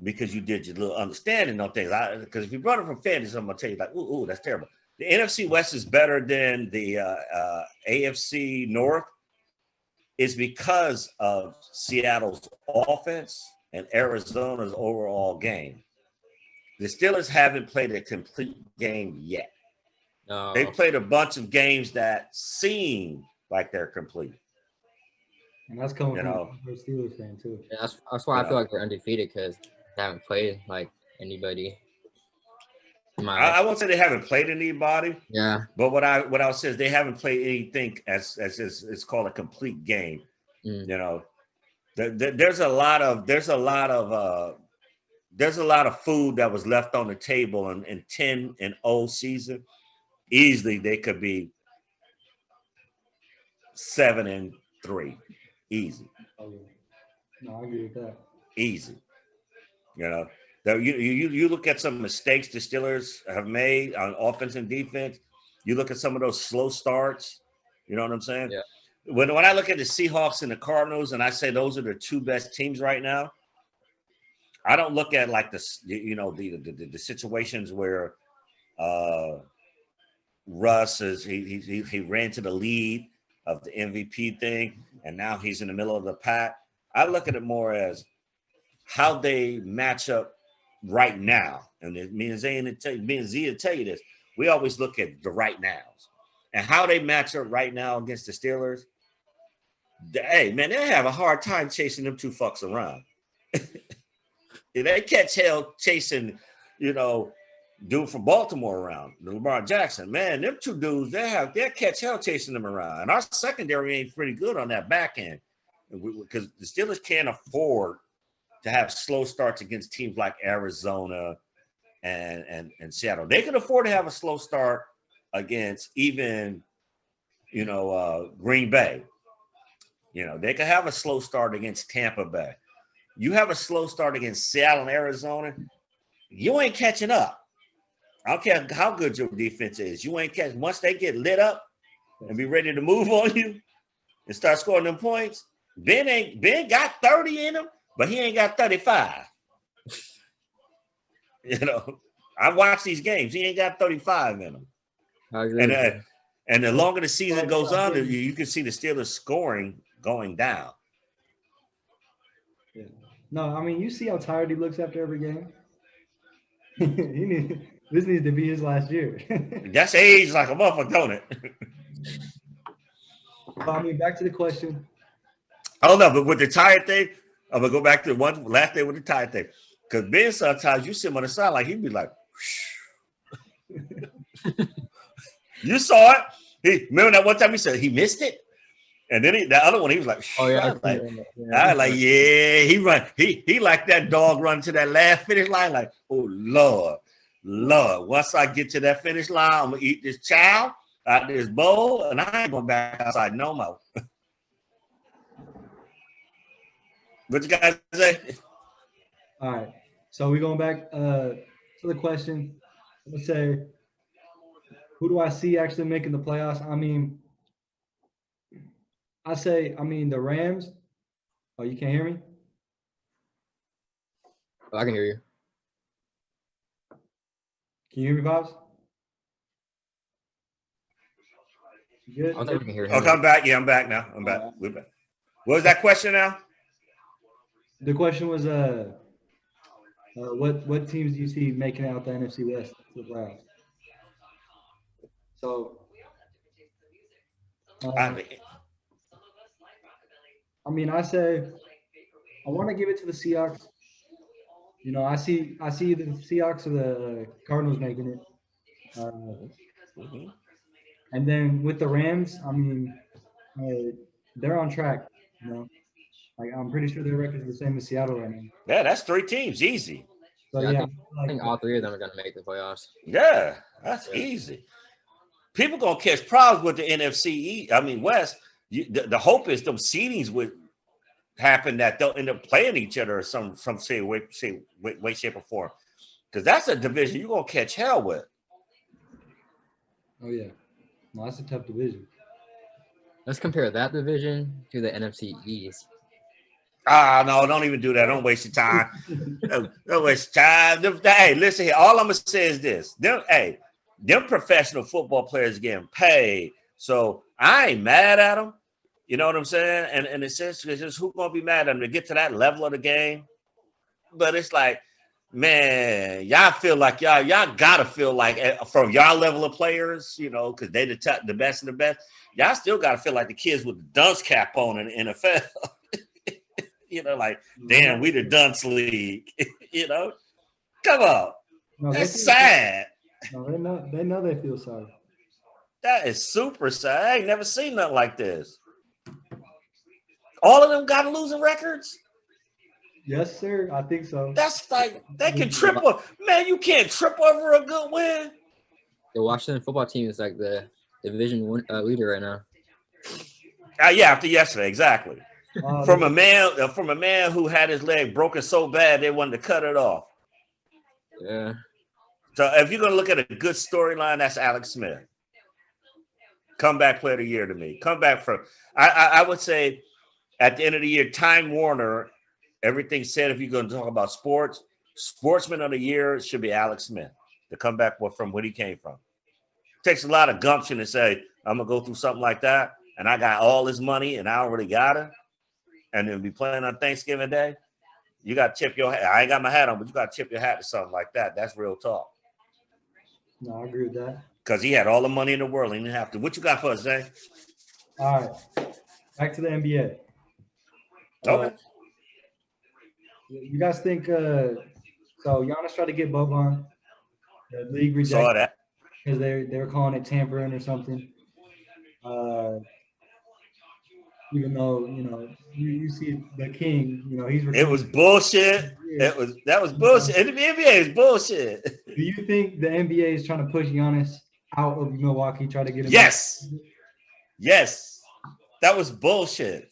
because you did your little understanding on things. Because if you brought it from fantasy, I'm gonna tell you like, ooh, that's terrible. The NFC West is better than the AFC North. Is because of Seattle's offense and Arizona's overall game. The Steelers haven't played a complete game yet. No. They've played a bunch of games that seem like they're complete. And that's coming You from know. a Steelers fan too. Yeah, that's why I Yeah. feel like they're undefeated because they haven't played like anybody. I won't say they haven't played anybody, Yeah. but what I would say is they haven't played anything as it's called a complete game. Mm. You know, there's a lot of food that was left on the table in 10-0 season. Easily they could be 7-3. Easy. Oh, yeah. No, I agree with that. Easy. You know, you look at some mistakes the Steelers have made on offense and defense. You look at some of those slow starts. You know what I'm saying? Yeah. When I look at the Seahawks and the Cardinals, and I say those are the two best teams right now, I don't look at like the situations where Russ is he ran to the lead of the MVP thing, and now he's in the middle of the pack. I look at it more as how they match up right now. And me and Z will tell you this. We always look at the right nows and how they match up right now against the Steelers. Hey, man, they have a hard time chasing them two fucks around. They catch hell chasing, dude from Baltimore around, Lamar Jackson. Man, them two dudes, they'll catch hell chasing them around. And our secondary ain't pretty good on that back end because the Steelers can't afford to have slow starts against teams like Arizona and Seattle. They can afford to have a slow start against even, Green Bay. They could have a slow start against Tampa Bay. You have a slow start against Seattle and Arizona, you ain't catching up. I don't care how good your defense is. You ain't catching. Once they get lit up and be ready to move on you and start scoring them points, Ben got 30 in him, but he ain't got 35. I watch these games. He ain't got 35 in him. I agree. And the longer the season goes on, you can see the Steelers scoring going down. Yeah. No, I mean, you see how tired he looks after every game. This needs to be his last year. That's age like a motherfucker, don't it? I mean, back to the question. Hold up, but with the tired thing, I'm gonna go back to one last thing with the tired thing. Because Ben, sometimes you see him on the side, like he'd be like, you saw it. Remember that one time he said he missed it? And then the other one, he was like, Oh yeah, I was like, yeah, he run. He like that dog run to that last finish line. Like, oh Lord. Once I get to that finish line, I'm gonna eat this chow out of this bowl, and I ain't going back outside no more. What you guys say? All right. So we're going back to the question. I'm gonna say, who do I see actually making the playoffs? I mean, the Rams. Oh, you can't hear me? Oh, I can hear you. Can you hear me, Bobs? You I don't think we can hear him. Okay, I'm back. Yeah, I'm back now. I'm back. We're back. What was that question now? The question was, what teams do you see making out the NFC West to the playoffs? So, I say I want to give it to the Seahawks. You know, I see the Seahawks or the Cardinals making it. And then with the Rams, they're on track. You know, like I'm pretty sure their record is the same as Seattle right now. Yeah, that's 3 teams. Easy. So Yeah, yeah, I think all three of them are going to make the playoffs. Yeah, that's easy. People going to catch problems with the NFC West. The hope is them seedings would happen that they'll end up playing each other or some way, shape, or form. Because that's a division you're going to catch hell with. Oh, yeah. No, that's a tough division. Let's compare that division to the NFC East. No, don't even do that. Don't waste your time. Don't waste your time. Hey, listen here. All I'm going to say is this. Them professional football players getting paid. So I ain't mad at them. You know what I'm saying? And it's just who's going to be mad at them to get to that level of the game? But it's like, man, y'all feel like y'all got to feel like from y'all level of players, you know, because they the best of the best. Y'all still got to feel like the kids with the dunce cap on in the NFL. You know, like, damn, we the dunce league. You know? Come on. No, that's sad. No, they know they feel sorry. That is super sad. I ain't never seen nothing like this. All of them got losing records? Yes, sir. I think so. That's like they can triple. Man, you can't trip over a good win. The Washington football team is like the division leader right now. Yeah, after yesterday, exactly. From a man who had his leg broken so bad they wanted to cut it off. Yeah. So if you're gonna look at a good storyline, that's Alex Smith. Comeback player of the year to me. Comeback from I would say at the end of the year, Time Warner, everything said if you're going to talk about sports, sportsman of the year should be Alex Smith. To come back from where he came from. Takes a lot of gumption to say, I'm going to go through something like that, and I got all this money, and I already got it, and then be playing on Thanksgiving Day. You got to tip your hat. I ain't got my hat on, but you got to tip your hat to something like that. That's real talk. No, I agree with that. Because he had all the money in the world. He didn't have to. What you got for us, Zay? All right. Back to the NBA. Okay. You guys think so Giannis tried to get Boban. The league rejected Saw that. Because they were calling it tampering or something. Even though, you know, you see the king, you know, it was bullshit. That was bullshit. And the NBA is bullshit. Do you think the NBA is trying to push Giannis out of Milwaukee, try to get him? Yes. That was bullshit.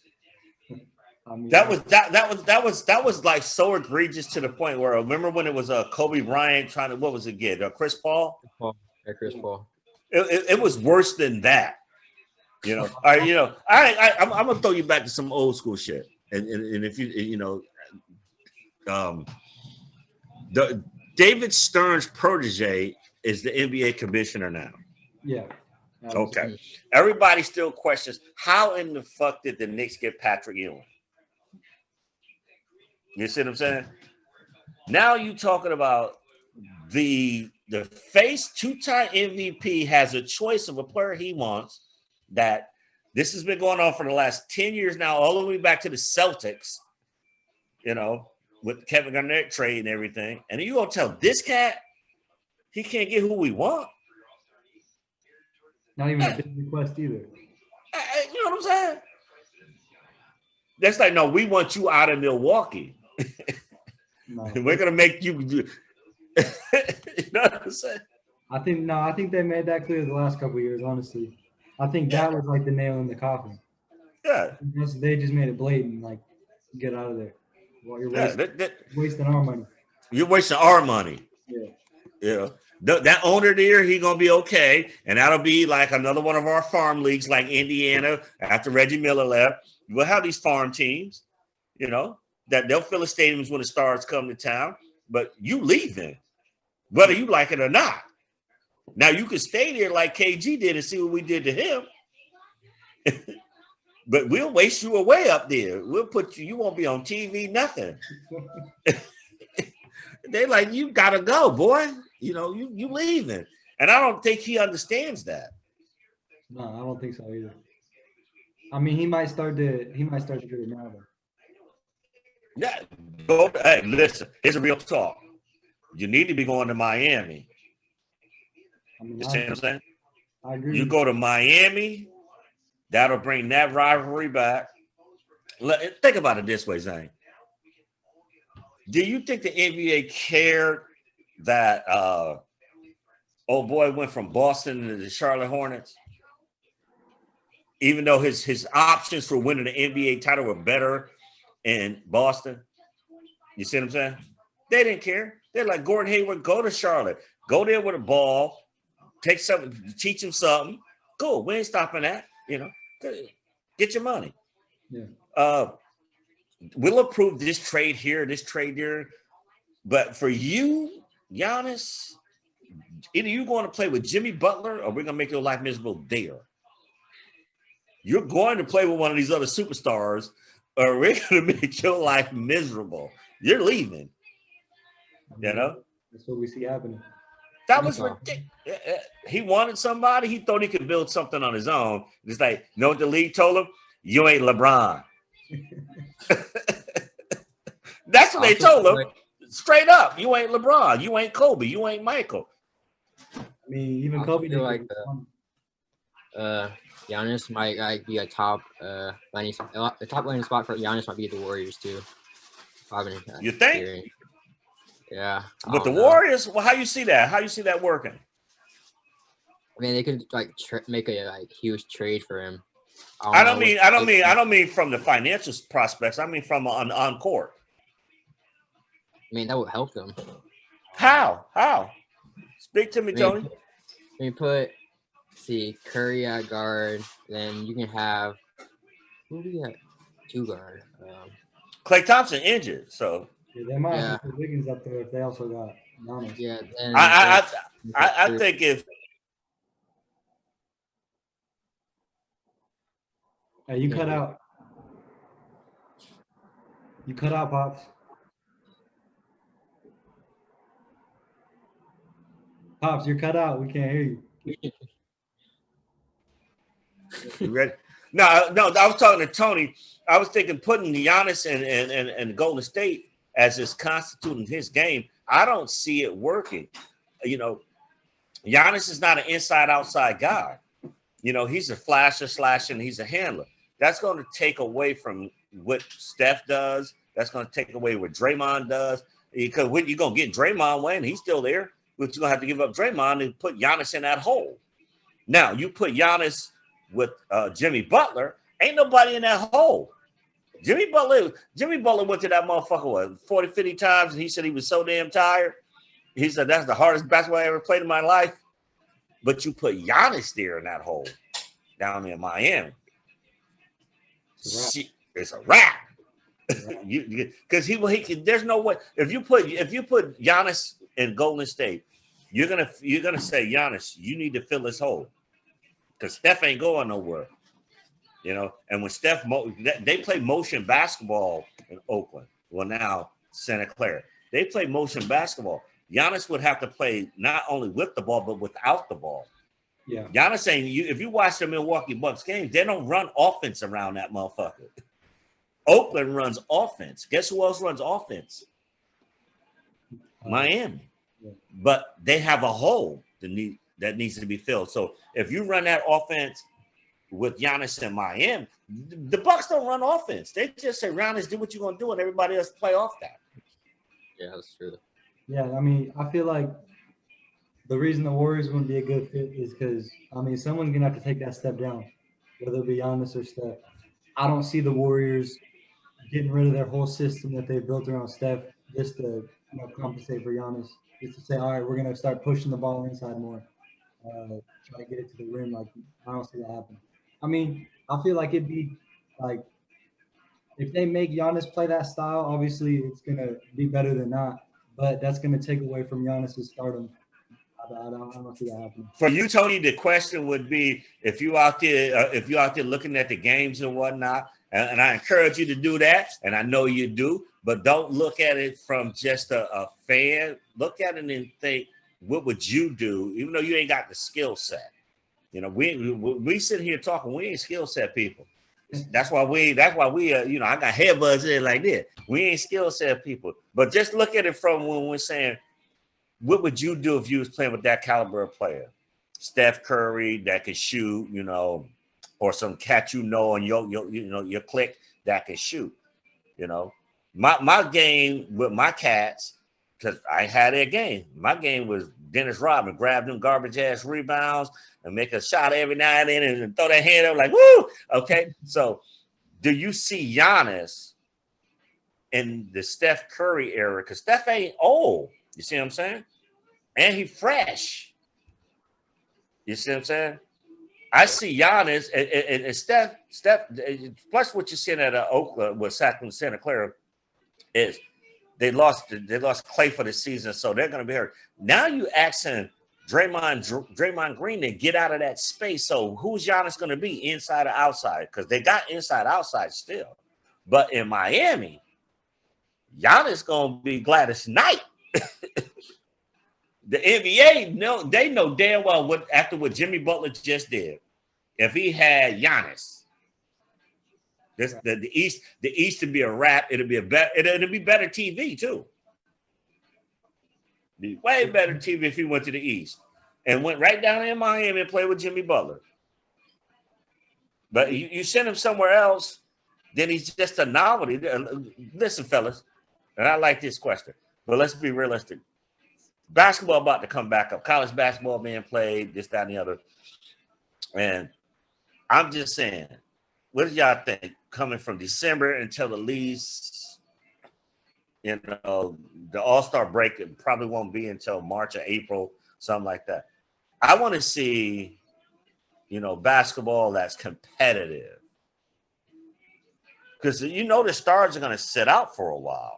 That was like so egregious to the point where remember when it was Kobe Bryant trying to what was it again? Chris Paul? Chris Paul. It was worse than that. You know, I'm gonna throw you back to some old school shit. And if you know, the David Stern's protege is the NBA commissioner now. Yeah. Okay. Everybody still questions how in the fuck did the Knicks get Patrick Ewing? You see what I'm saying? Now you talking about the face two-time MVP has a choice of a player he wants. That this has been going on for the last 10 years now, all the way back to the Celtics, you know, with Kevin Garnett trade and everything. And you gonna tell this cat he can't get who we want? Not even a big request either. You know what I'm saying? That's like, no, we want you out of Milwaukee. No. We're gonna make you do. You know what I'm saying? I think they made that clear the last couple of years, honestly. I think that was like the nail in the coffin. Yeah. They just made it blatant, like, get out of there. Well, you're wasting our money. You're wasting our money. Yeah. Yeah. That owner there, he gonna be okay, and that'll be like another one of our farm leagues, like Indiana. After Reggie Miller left, we'll have these farm teams, that they'll fill the stadiums when the stars come to town. But you leaving, whether you like it or not. Now you can stay there like KG did and see what we did to him. But we'll waste you away up there. We'll put you. You won't be on TV, nothing. They like, you gotta go, boy. You leaving, and I don't think he understands that. No, I don't think so either. I mean, he might start to do it now, though. Yeah, hey, listen. Here's a real talk. You need to be going to Miami. I mean, You see what I'm saying? I agree. You go to Miami, that'll bring that rivalry back. Think about it this way, Zane. Do you think the NBA cared that old boy went from Boston to the Charlotte Hornets? Even though his options for winning the NBA title were better in Boston. You see what I'm saying? They didn't care. They're like, Gordon Hayward, go to Charlotte. Go there with a ball. Take something, teach him something. Cool. We ain't stopping that. Get your money. Yeah. We'll approve this trade here, this trade there. But for you, Giannis, either you're going to play with Jimmy Butler or we're going to make your life miserable there. You're going to play with one of these other superstars or we're going to make your life miserable. You're leaving. That's what we see happening. That was ridiculous. He wanted somebody. He thought he could build something on his own. It's like, know what the league told him? You ain't LeBron. That's what they told him. Straight up. You ain't LeBron. You ain't Kobe. You ain't Michael. I mean, even Kobe feel like Giannis might be a top landing spot for Giannis might be the Warriors too. You think? Yeah. But the Warriors, well, how you see that? How you see that working? I mean, they could make a huge trade for him. I don't mean from the financial prospects. I mean from on court. I mean, that would help them. How? Speak to me, Tony. Curry at guard. Then you can have who do we have? Two guard. Klay Thompson injured, so. Yeah, they might have the Wiggins up there if they also got Giannis. Yeah. Then I think if. Hey, you cut out. You cut out, Pops. Pops, you're cut out. We can't hear you. You ready? No, I was talking to Tony. I was thinking putting Giannis and Golden State as is constituting his game. I don't see it working. Giannis is not an inside-outside guy. He's a flasher, and he's a handler. That's going to take away from what Steph does. That's going to take away what Draymond does. Because when you're going to get Draymond when he's still there, but you're going to have to give up Draymond and put Giannis in that hole. Now, you put Giannis with Jimmy Butler, ain't nobody in that hole. Jimmy Butler went to that motherfucker 40, 50 times, and he said he was so damn tired. He said, that's the hardest basketball I ever played in my life. But you put Giannis there in that hole down in Miami. It's a wrap. Because he there's no way. If you put Giannis in Golden State, you're gonna say, Giannis, you need to fill this hole. Because Steph ain't going nowhere. And when Steph, they play motion basketball in Oakland. Well, now Santa Clara. They play motion basketball. Giannis would have to play not only with the ball, but without the ball. Yeah. Giannis saying, if you watch the Milwaukee Bucks games, they don't run offense around that motherfucker. Oakland runs offense. Guess who else runs offense? Miami. Yeah. But they have a hole that needs to be filled. So if you run that offense with Giannis in Miami, the Bucks don't run offense. They just say, Giannis, do what you're going to do, and everybody else play off that. Yeah, that's true. Yeah, I mean, I feel like the reason the Warriors wouldn't be a good fit is because, I mean, someone's going to have to take that step down, whether it be Giannis or Steph. I don't see the Warriors getting rid of their whole system that they built around Steph just to compensate for Giannis. is to say, all right, we're gonna start pushing the ball inside more, try to get it to the rim. Like I don't see that happen. I mean, I feel like it'd be like if they make Giannis play that style, obviously it's gonna be better than not. But that's gonna take away from Giannis's stardom. I don't see that happening. For you, Tony, the question would be if you out there looking at the games and whatnot, and I encourage you to do that, and I know you do, but don't look at it from just a fan. Look at it and think, what would you do, even though you ain't got the skill set? You know, we sit here talking, we ain't skill set people. That's why we you know, I got headbutts in like this. We ain't skill set people. But just look at it from when we're saying, what would you do if you was playing with that caliber of player? Steph Curry that could shoot, you know, or some cat you know on your clique that can shoot. You know, my game with my cats, because I had a game. My game was Dennis Rodman, grab them garbage ass rebounds and make a shot every now and then and throw that hand up like woo. Okay, so do you see Giannis in the Steph Curry era? Because Steph ain't old. You see what I'm saying? And he fresh. You see what I'm saying? I see Giannis and Steph, plus what you're seeing at Oakland with Santa Clara is they lost Clay for the season, so they're going to be hurt. Now you asking Draymond Green to get out of that space. So who's Giannis going to be, inside or outside? Because they got inside outside still. But in Miami, Giannis going to be Gladys Knight. The NBA, they know damn well after what Jimmy Butler just did, if he had Giannis, the East would be a wrap. It'll be better TV too. Be way better TV if he went to the East and went right down in Miami and played with Jimmy Butler. But you send him somewhere else, then he's just a novelty. Listen, fellas, and I like this question, but let's be realistic. Basketball about to come back up. College basketball being played, this, that, and the other. And I'm just saying, what do y'all think? Coming from December until at least, you know, the All-Star break, it probably won't be until March or April, something like that. I want to see, you know, basketball that's competitive. Because you know the stars are going to sit out for a while.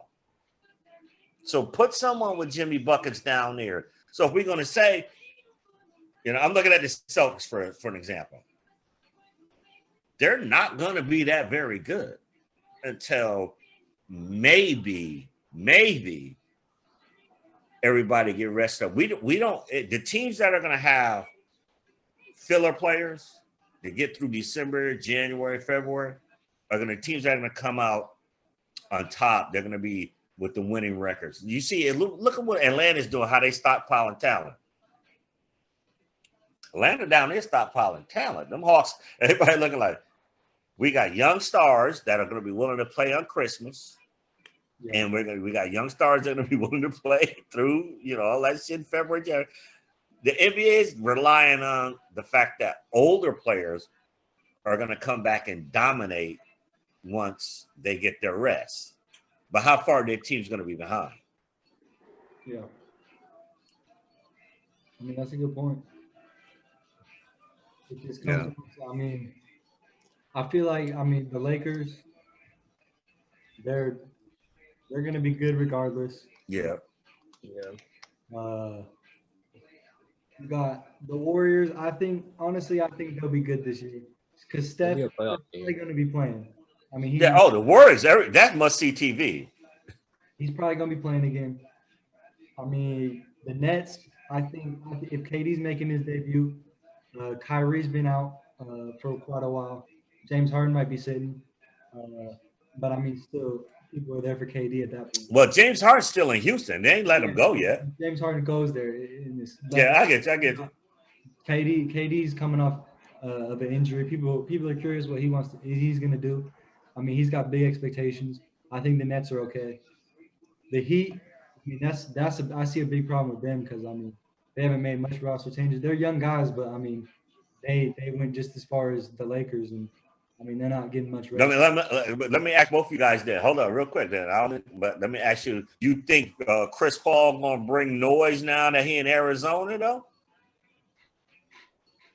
So put someone with Jimmy Buckets down there. So if we're going to say, you know, I'm looking at the Celtics for an example. They're not going to be that very good until maybe everybody get rested up. We don't the teams that are going to have filler players to get through December, January, February are going to teams that are going to come out on top. They're going to be with the winning records. You see, look at what Atlanta's doing, how they stockpiling talent. Atlanta down there stockpiling talent. Them Hawks, everybody looking like, we got young stars that are going to be willing to play on Christmas. Yeah. And we got young stars that are going to be willing to play through, you know, all that shit in February, January. The NBA is relying on the fact that older players are going to come back and dominate once they get their rest. But how far their team's going to be behind? Yeah. I mean, that's a good point. It just comes I mean, I feel like, I mean, the Lakers, they're going to be good regardless. Yeah. Yeah. You got the Warriors. I think they'll be good this year because Steph is probably going to be playing. I mean, the Warriors, that must see TV. He's probably going to be playing again. I mean, the Nets, I think if KD's making his debut, Kyrie's been out for quite a while. James Harden might be sitting. But, I mean, still, people are there for KD at that point. Well, James Harden's still in Houston. They ain't let him go yet. James Harden goes there. In this. Yeah, I get you. KD's coming off of an injury. People are curious what he's going to do. I mean, he's got big expectations. I think the Nets are okay. The Heat, I mean, I see a big problem with them because, I mean, they haven't made much roster changes. They're young guys, but, I mean, they went just as far as the Lakers. And, I mean, they're not getting much Let rest. me ask both of you guys then. Hold on real quick then. But let me ask you, you think Chris Paul going to bring noise now that he in Arizona, though?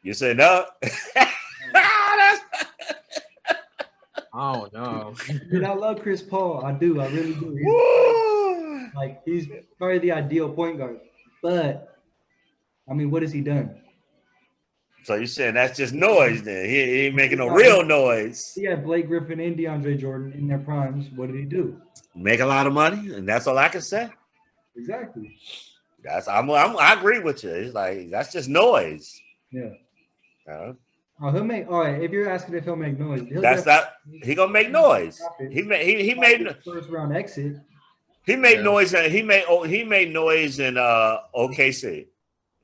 You say no? Oh no. Dude, I love Chris Paul. I do. I really do. He's probably the ideal point guard. But, I mean, what has he done? So you're saying that's just noise then? He ain't making no real noise. He had Blake Griffin and DeAndre Jordan in their primes. What did he do? Make a lot of money, and that's all I can say. Exactly. I agree with you. It's like that's just noise. Yeah. He'll make. All right. If you're asking if he'll make noise, he gonna make noise. He made first round exit. He made noise. He made noise in OKC.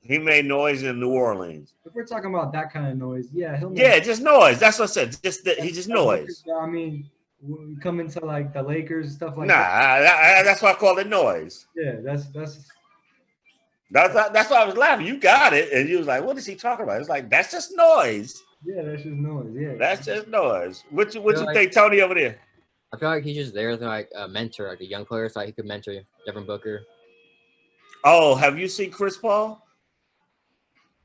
He made noise in New Orleans. If we're talking about that kind of noise, yeah, he'll. Just noise. That's what I said. He's just noise. I mean, when we come into like the Lakers stuff like that. That's why I call it noise. Yeah, that's why I was laughing. You got it, and you was like, "What is he talking about?" It's like that's just noise. Yeah, that's just noise. Yeah, that's just noise. What you think, Tony, over there? I feel like he's just there to like a mentor, like a young player, so he could mentor Devin Booker. Oh, have you seen Chris Paul?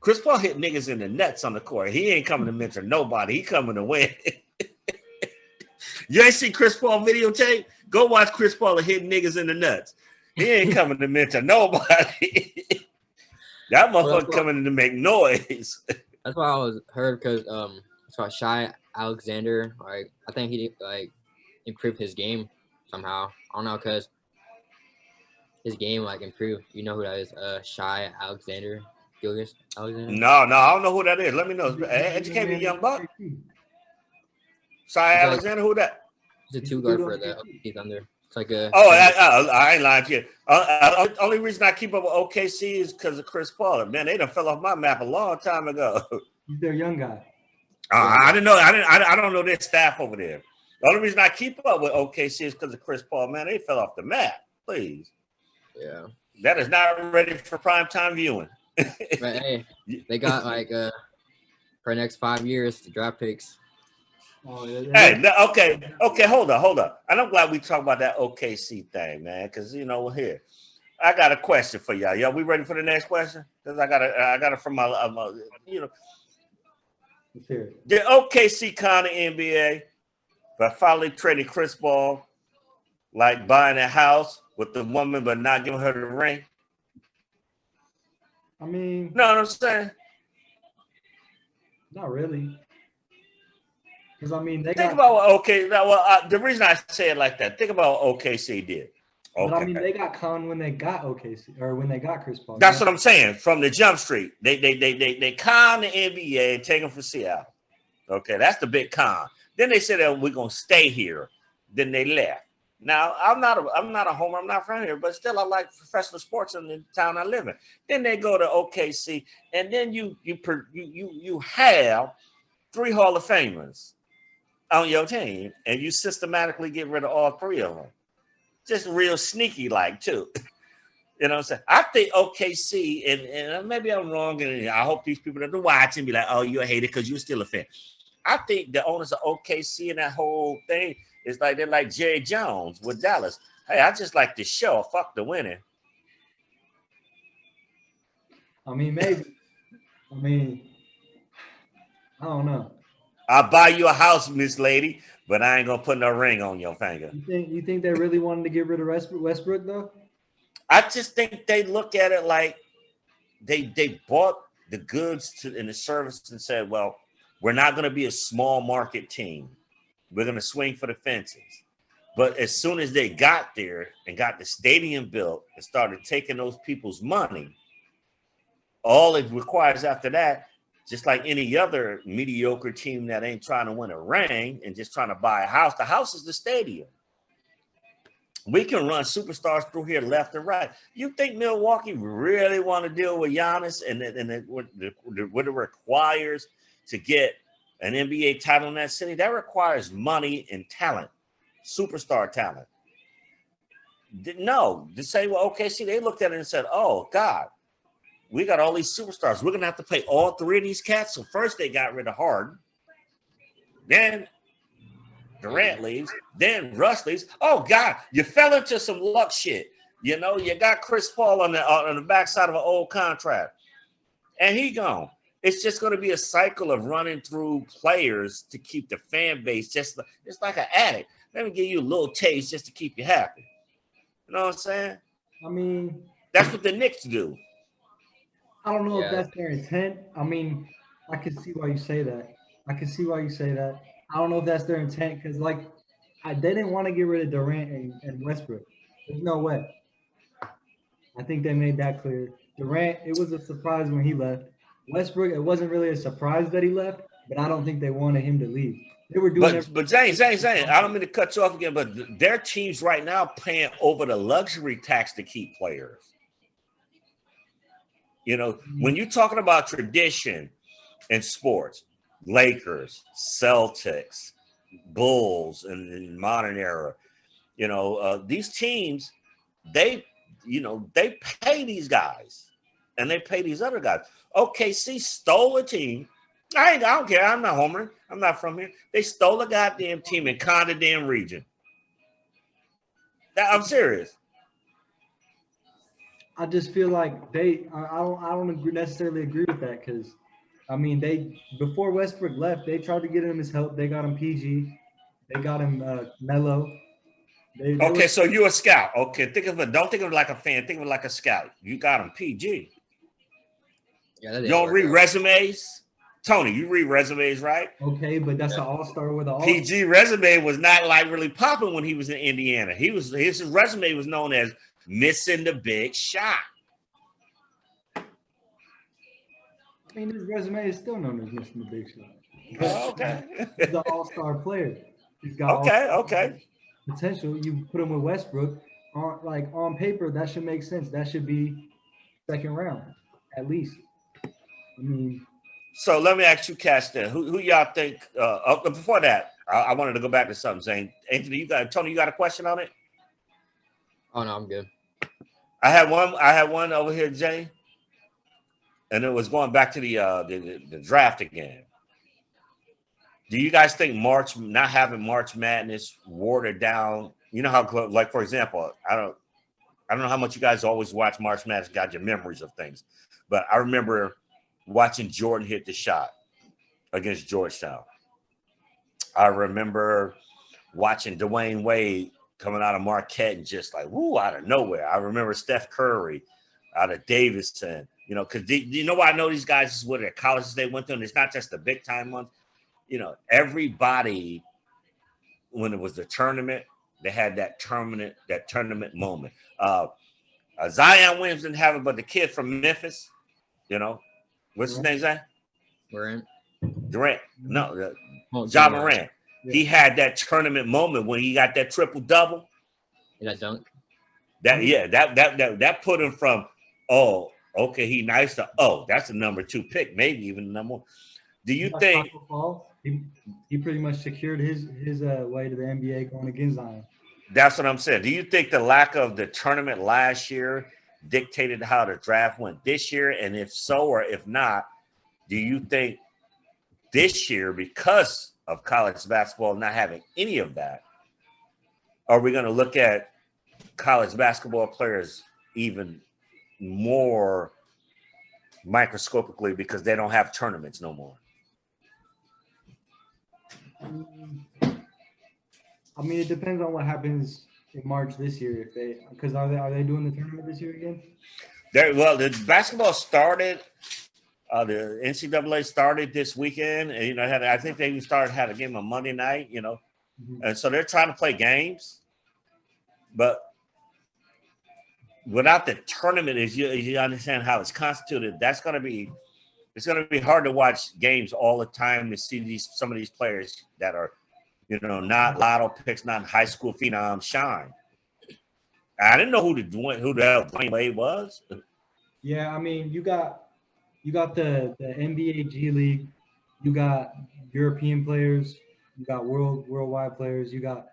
Chris Paul hit niggas in the nuts on the court. He ain't coming to mentor nobody. He coming to win. You ain't seen Chris Paul videotape? Go watch Chris Paul hit niggas in the nuts. He ain't coming to mentor nobody. That motherfucker coming to make noise. That's why I was heard because that's why Shai Alexander, like I think he like improved his game somehow. I don't know because his game like improved. You know who that is? Shai Alexander. Gilgis Alexander? No, I don't know who that is. Let me know. Educate me, young buck. Shai Alexander, who that? He's a two guard for the OKC Thunder. It's like a. Oh, I ain't lying to you. Only reason I keep up with OKC is because of Chris Paul. Man, they done fell off my map a long time ago. He's their young guy. I didn't know. I don't know their staff over there. The only reason I keep up with OKC is because of Chris Paul. Man, they fell off the map. Please. Yeah. That is not ready for primetime viewing. But hey, they got like for the next 5 years the draft picks. Oh, hey, okay, hold on. And I'm glad we talk about that OKC thing, man, because here, I got a question for y'all. Y'all, we ready for the next question? Because I got it from my the OKC kind of NBA, but finally trading Chris Paul, like buying a house with the woman but not giving her the ring. I mean, know what I'm saying? Not really. Because I mean, think about what the reason I say it like that. Think about what OKC did. Okay. But I mean, they got con when they got OKC or when they got Chris Paul. That's what I'm saying. From the jump street, they con the NBA and take them from Seattle. Okay, that's the big con. Then they said that we're gonna stay here. Then they left. Now I'm not a homer. I'm not from here, but still I like professional sports in the town I live in. Then they go to OKC, and then you have 3 Hall of Famers on your team, and you systematically get rid of all 3 of them. Just real sneaky like too. You know what I'm saying? I think OKC, and maybe I'm wrong, and I hope these people that are watching be like, oh, you're a hater because you're still a fan. I think the owners of OKC and that whole thing is like they're like Jerry Jones with Dallas. Hey, I just like the show. Fuck the winning. I mean, maybe. I don't know. I'll buy you a house, Miss Lady, but I ain't gonna put no ring on your finger. You think they really wanted to get rid of Westbrook though? I just think they look at it like they bought the goods and the service and said, well, we're not gonna be a small market team. We're gonna swing for the fences. But as soon as they got there and got the stadium built and started taking those people's money, all it requires after that, just like any other mediocre team that ain't trying to win a ring and just trying to buy a house, the house is the stadium. We can run superstars through here left and right. You think Milwaukee really want to deal with Giannis and what it requires to get an NBA title in that city? That requires money and talent, superstar talent. No, to say, well, okay, see, they looked at it and said, oh, God, we got all these superstars. We're going to have to pay all 3 of these cats. So first they got rid of Harden. Then Durant leaves, then Russ leaves. Oh God, you fell into some luck shit. You know, you got Chris Paul on the backside of an old contract, and he gone. It's just going to be a cycle of running through players to keep the fan base just it's like an addict. Let me give you a little taste just to keep you happy. You know what I'm saying? I mean, That's what the Knicks do. I don't know if Yeah. that's their intent. I mean, I can see why you say that. I can see why you say that. I don't know if that's their intent because, like, they didn't want to get rid of Durant and Westbrook. There's no way. I think they made that clear. Durant, it was a surprise when he left. Westbrook, it wasn't really a surprise that he left, but I don't think they wanted him to leave. They were doing But Zane, I don't mean to cut you off again, but their teams right now paying over the luxury tax to keep players. You know, when you're talking about tradition in sports, Lakers, Celtics, Bulls in modern era, you know, these teams, they pay these guys and they pay these other guys. OKC stole a team. I don't care. I'm not Homer. I'm not from here. They stole a goddamn team in Conda damn region. I'm serious. I just feel like I don't necessarily agree with that because, I mean, before Westbrook left, they tried to get him his help. They got him PG. They got him Melo. Okay, so you're a scout. Okay, don't think of it like a fan. Think of it like a scout. You got him PG. Yeah, you don't read resumes? Tony, you read resumes, right? Okay, but that's an all-star with an all-star. PG resume was not like really popping when he was in Indiana. His resume was known as missing the big shot. I mean, his resume is still known as missing the big shot. Oh, okay. He's an all-star player. He's got okay. potential. You put him with Westbrook, on paper, that should make sense. That should be second round, at least. I mean, so let me ask you, Cash, then. Who y'all think? Before that, I wanted to go back to something. Saying, Anthony, Tony, you got a question on it? Oh no, I'm good. I had one over here, Jay, and it was going back to the draft again. Do you guys think not having March Madness watered down? You know how, like, for example, I don't know how much you guys always watch March Madness, got your memories of things, but I remember watching Jordan hit the shot against Georgetown. I remember watching Dwayne Wade coming out of Marquette and just like, woo, out of nowhere. I remember Steph Curry out of Davidson, you know, because you know why I know these guys is what their colleges they went to, and it's not just the big time ones. You know, everybody, when it was the tournament, they had that tournament moment. Zion Williams didn't have it, but the kid from Memphis, you know, what's his name, Zion? Durant. No, Ja Morant. Yeah. He had that tournament moment when he got that triple double. That dunk. That put him from, oh, okay, he nice to, oh, that's the number 2 pick, maybe even the number 1. Do you think he pretty much secured his way to the NBA going against Zion? That's what I'm saying. Do you think the lack of the tournament last year dictated how the draft went this year? And if so, or if not, do you think this year, because of college basketball not having any of that, are we going to look at college basketball players even more microscopically because they don't have tournaments no more? I mean, it depends on what happens in March this year. Because are they doing the tournament this year again? Well, the basketball started. The NCAA started this weekend, and I think they even had a game on Monday night. And so they're trying to play games, but without the tournament, as you understand how it's constituted, it's going to be hard to watch games all the time to see some of these players that are, not lotto picks, not high school phenoms shine. I didn't know who the hell Dwayne Wade was. Yeah, I mean, you got the NBA G League, you got European players, you got worldwide players, you got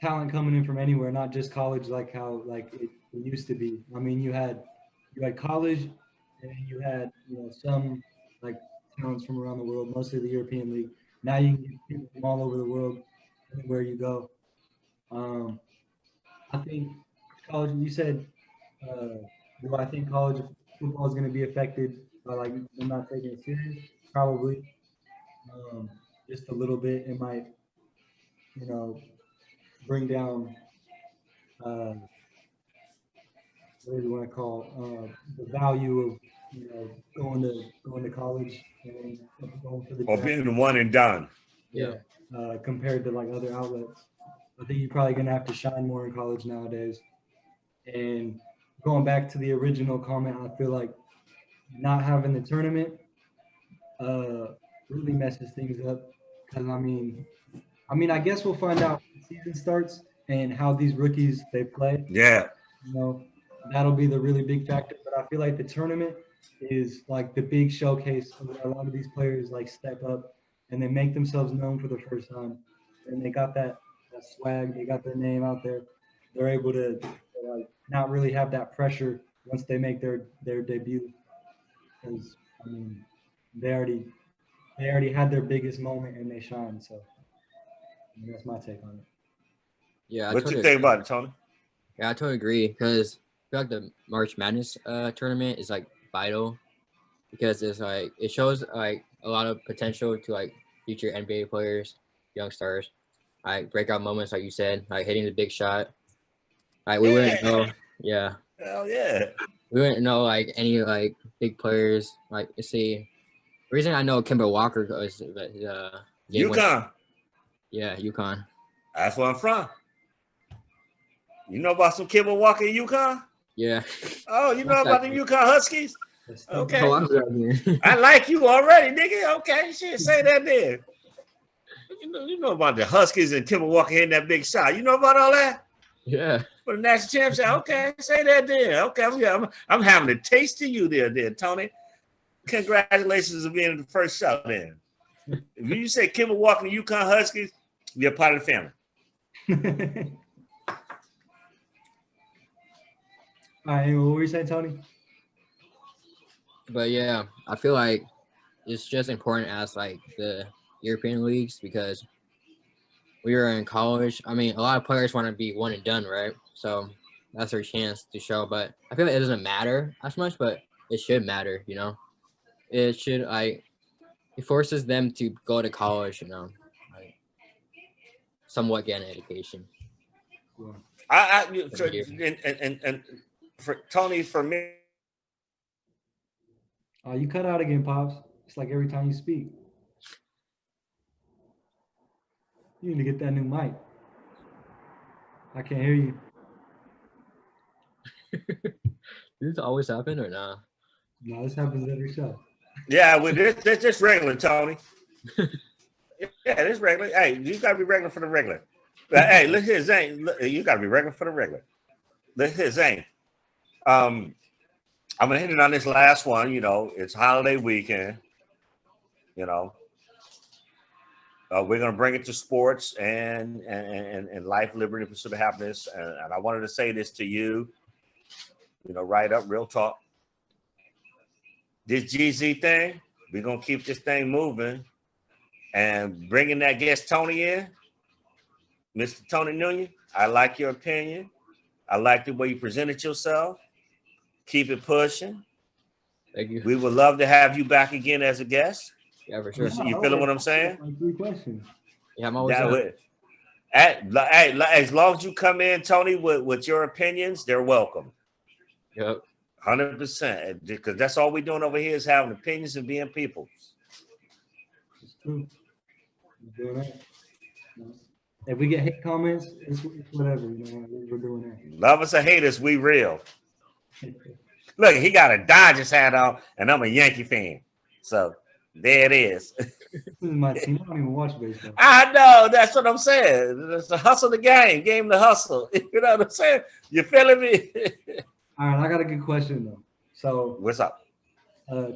talent coming in from anywhere, not just college like how it used to be. I mean, you had college, and you had some talents from around the world, mostly the European League. Now you can get people from all over the world, anywhere you go. I think college. You said, do I think college football is going to be affected by like them not taking it serious? Probably, just a little bit. It might, you know, bring down what do you want to call the value of going to college and going for the Or draft. being the one and done. Yeah, compared to like other outlets. I think you're probably gonna have to shine more in college nowadays. And going back to the original comment, I feel like not having the tournament really messes things up. Because I guess we'll find out when the season starts and how these rookies they play. Yeah. You know, that'll be the really big factor. But I feel like the tournament is like the big showcase where a lot of these players like step up and they make themselves known for the first time. And they got that swag, they got their name out there. They're able to like not really have that pressure once they make their debut. Because they already had their biggest moment and they shine. So that's my take on it. Yeah. What you think about it, Tony? Yeah, I totally agree because I feel like the March Madness tournament is like vital because it's like it shows like a lot of potential to like future NBA players, young stars, like breakout moments, like you said, like hitting the big shot. Like we wouldn't know, yeah. Hell yeah. We wouldn't know like any like big players. Like let's see, the reason I know Kemba Walker is UConn. Yeah, UConn. That's where I'm from. You know about some Kemba Walker in UConn? Yeah. Oh, you know about the UConn Huskies? Okay. I like you already, nigga. Okay, shit, say that then. You know about the Huskies and Kemba Walker hitting that big shot. You know about all that? Yeah. For the national championship. Okay, say that then. Okay, I'm having a taste of you there, Tony. Congratulations on being the first shot then. If you say Kemba Walker and UConn Huskies, you're part of the family. All right, what were you saying, Tony? But yeah, I feel like it's just important as like the European leagues because we were in college. I mean, a lot of players want to be one and done, right? So that's their chance to show. But I feel like it doesn't matter as much, but it should matter, you know? It should it forces them to go to college, you know, like somewhat get an education. And for Tony, for me. You cut out again, Pops. It's like every time you speak. You need to get that new mic. I can't hear you. Does this always happen or not? No, this happens every show. Yeah, well, this just regular, Tony. Yeah, this regular. Hey, you gotta be regular for the regular. But hey, look here, Zane. Look, you gotta be regular for the regular. Look here, Zane. I'm gonna hit it on this last one. You know, it's holiday weekend. You know, we're gonna bring it to sports and life, liberty, pursuit of happiness. And I wanted to say this to you. You know, right up, real talk. This GEEZEE thing, we're gonna keep this thing moving, and bringing that guest Tony in, Mr. Tony Nguyen. I like your opinion. I like the way you presented yourself. Keep it pushing. Thank you. We would love to have you back again as a guest. Yeah, for sure. You feeling what I'm saying? Like 3 questions. Yeah, I'm always as long as you come in, Tony, with your opinions, they're welcome. Yep. 100%. Because that's all we're doing over here is having opinions and being people. It's true. We're doing that. If we get hate comments, it's whatever. You know, we're doing that. Love us or hate us, we real. Look, he got a Dodgers hat on, and I'm a Yankee fan. So there it is. This is my team. I don't even watch baseball. I know. That's what I'm saying. It's a hustle the game to hustle. You know what I'm saying? You feeling me? All right, I got a good question though. So what's up?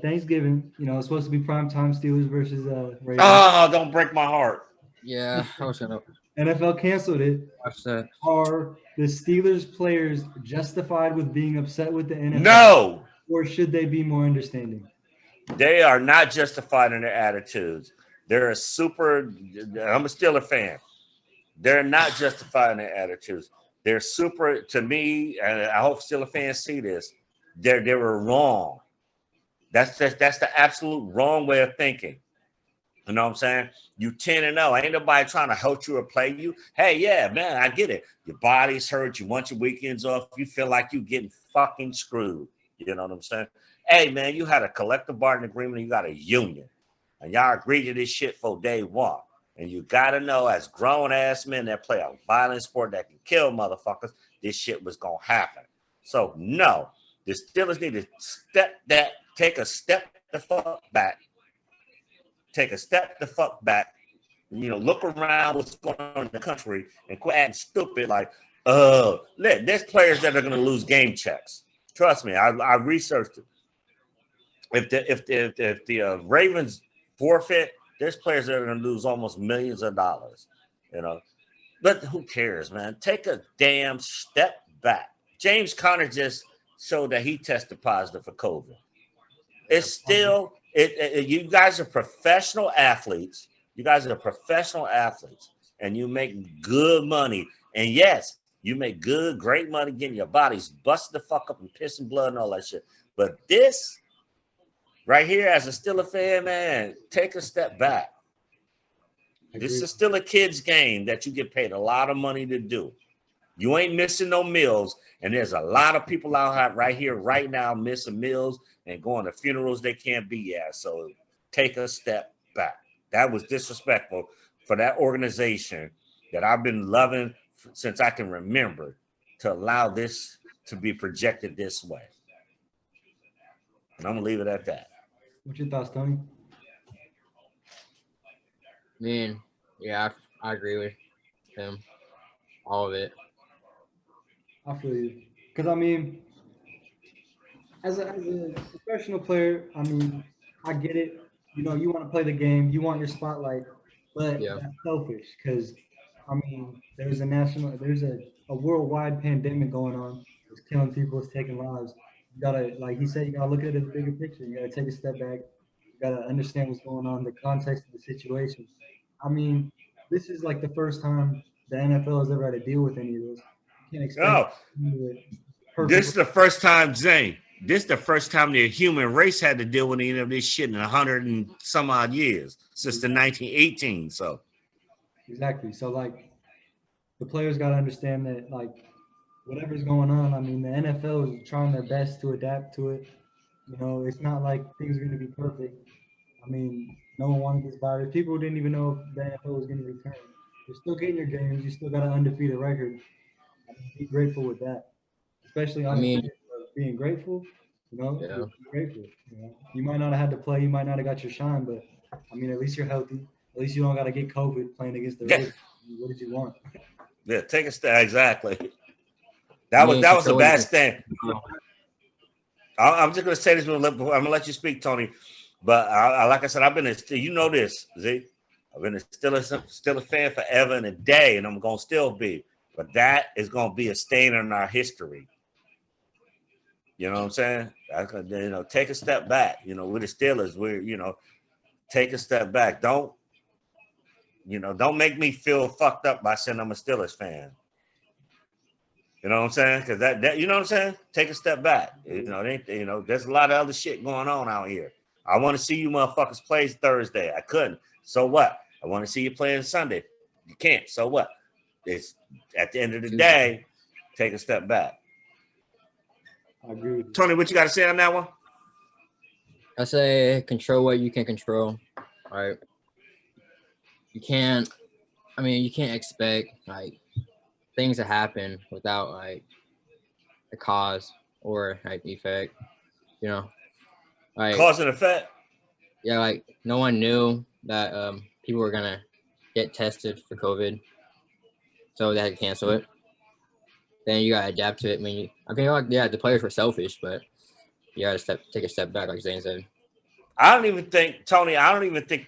Thanksgiving, you know, it's supposed to be primetime Steelers versus Ravens. Oh, don't break my heart. Yeah, I was gonna NFL canceled it. watch that. Are the Steelers players justified with being upset with the NFL? No. Or should they be more understanding? They are not justified in their attitudes. They're a super. I'm a Steeler fan. They're not justifying their attitudes. They're super. To me, and I hope Steeler fans see this. They were wrong. That's the absolute wrong way of thinking. You know what I'm saying? You 10-0. Ain't nobody trying to hurt you or play you. Hey, yeah, man, I get it. Your body's hurt. You want your weekends off. You feel like you getting fucking screwed. You know what I'm saying? Hey, man, you had a collective bargaining agreement. You got a union. And y'all agreed to this shit for day one. And you got to know, as grown-ass men that play a violent sport that can kill motherfuckers, this shit was going to happen. So, no, the Steelers need to take a step the fuck back. Take a step the fuck back. You know, look around what's going on in the country and quit acting stupid like, there's players that are going to lose game checks. Trust me, I researched it. If the Ravens forfeit, there's players that are going to lose almost millions of dollars, you know. But who cares, man? Take a damn step back. James Conner just showed that he tested positive for COVID. It's still, you guys are professional athletes. You guys are professional athletes, and you make good money. And yes, you make great money getting your bodies busted the fuck up and pissing blood and all that shit. But this right here, as a Steeler fan, man, take a step back. This is still a kid's game that you get paid a lot of money to do. You ain't missing no meals, and there's a lot of people out right here right now missing meals and going to funerals they can't be at. So take a step back. That was disrespectful for that organization that I've been loving since I can remember, to allow this to be projected this way. And I'm gonna leave it at that. What's your thoughts, Tony? Yeah, I agree with him. All of it. I feel you. Because, I mean, as a professional player, I mean, I get it. You know, you want to play the game. You want your spotlight. But Yeah. that's selfish because, I mean, there's a worldwide pandemic going on. It's killing people. It's taking lives. You got to, like he said, you got to look at it as a bigger picture. You got to take a step back. You got to understand what's going on, the context of the situation. I mean, this is like the first time the NFL has ever had to deal with any of this. You can't expect This is the first time, Zane. This is the first time the human race had to deal with any of this shit in 100 and some odd years, since the 1918. So exactly. So like the players got to understand that like whatever's going on, I mean the NFL is trying their best to adapt to it. You know, it's not like things are going to be perfect. I mean, no one wanted this virus. People didn't even know if the NFL was going to return. You're still getting your games. You still got an undefeated record. I mean, be grateful with that, especially on being grateful. You know, Yeah. be grateful. You know, you might not have had to play. You might not have got your shine, but I mean, at least you're healthy. At least you don't got to get COVID playing against the Raiders. What did you want? Yeah, take a step. Exactly. That was the best thing. I'm just gonna say this. I'm gonna let you speak, Tony. But like I said, I've been you know this, Z. I've been still a fan forever and a day, and I'm gonna still be. But that is gonna be a stain on our history. You know what I'm saying? You know, take a step back. You know, we're the Steelers. Take a step back. Don't make me feel fucked up by saying I'm a Steelers fan. You know what I'm saying? Because that you know what I'm saying? Take a step back. You know, there's a lot of other shit going on out here. I want to see you motherfuckers play Thursday. I couldn't. So what? I want to see you playing Sunday. You can't. So what? It's at the end of the day, take a step back. I agree with you. Tony, what you got to say on that one? I say control what you can control. Right? You can't expect like things to happen without like a cause or like effect. You know, like cause and effect. Yeah, like no one knew that people were gonna get tested for COVID, so they had to cancel it. Then you gotta adapt to it. I feel like the players were selfish, but you gotta take a step back, like Zane said. I don't even think, Tony,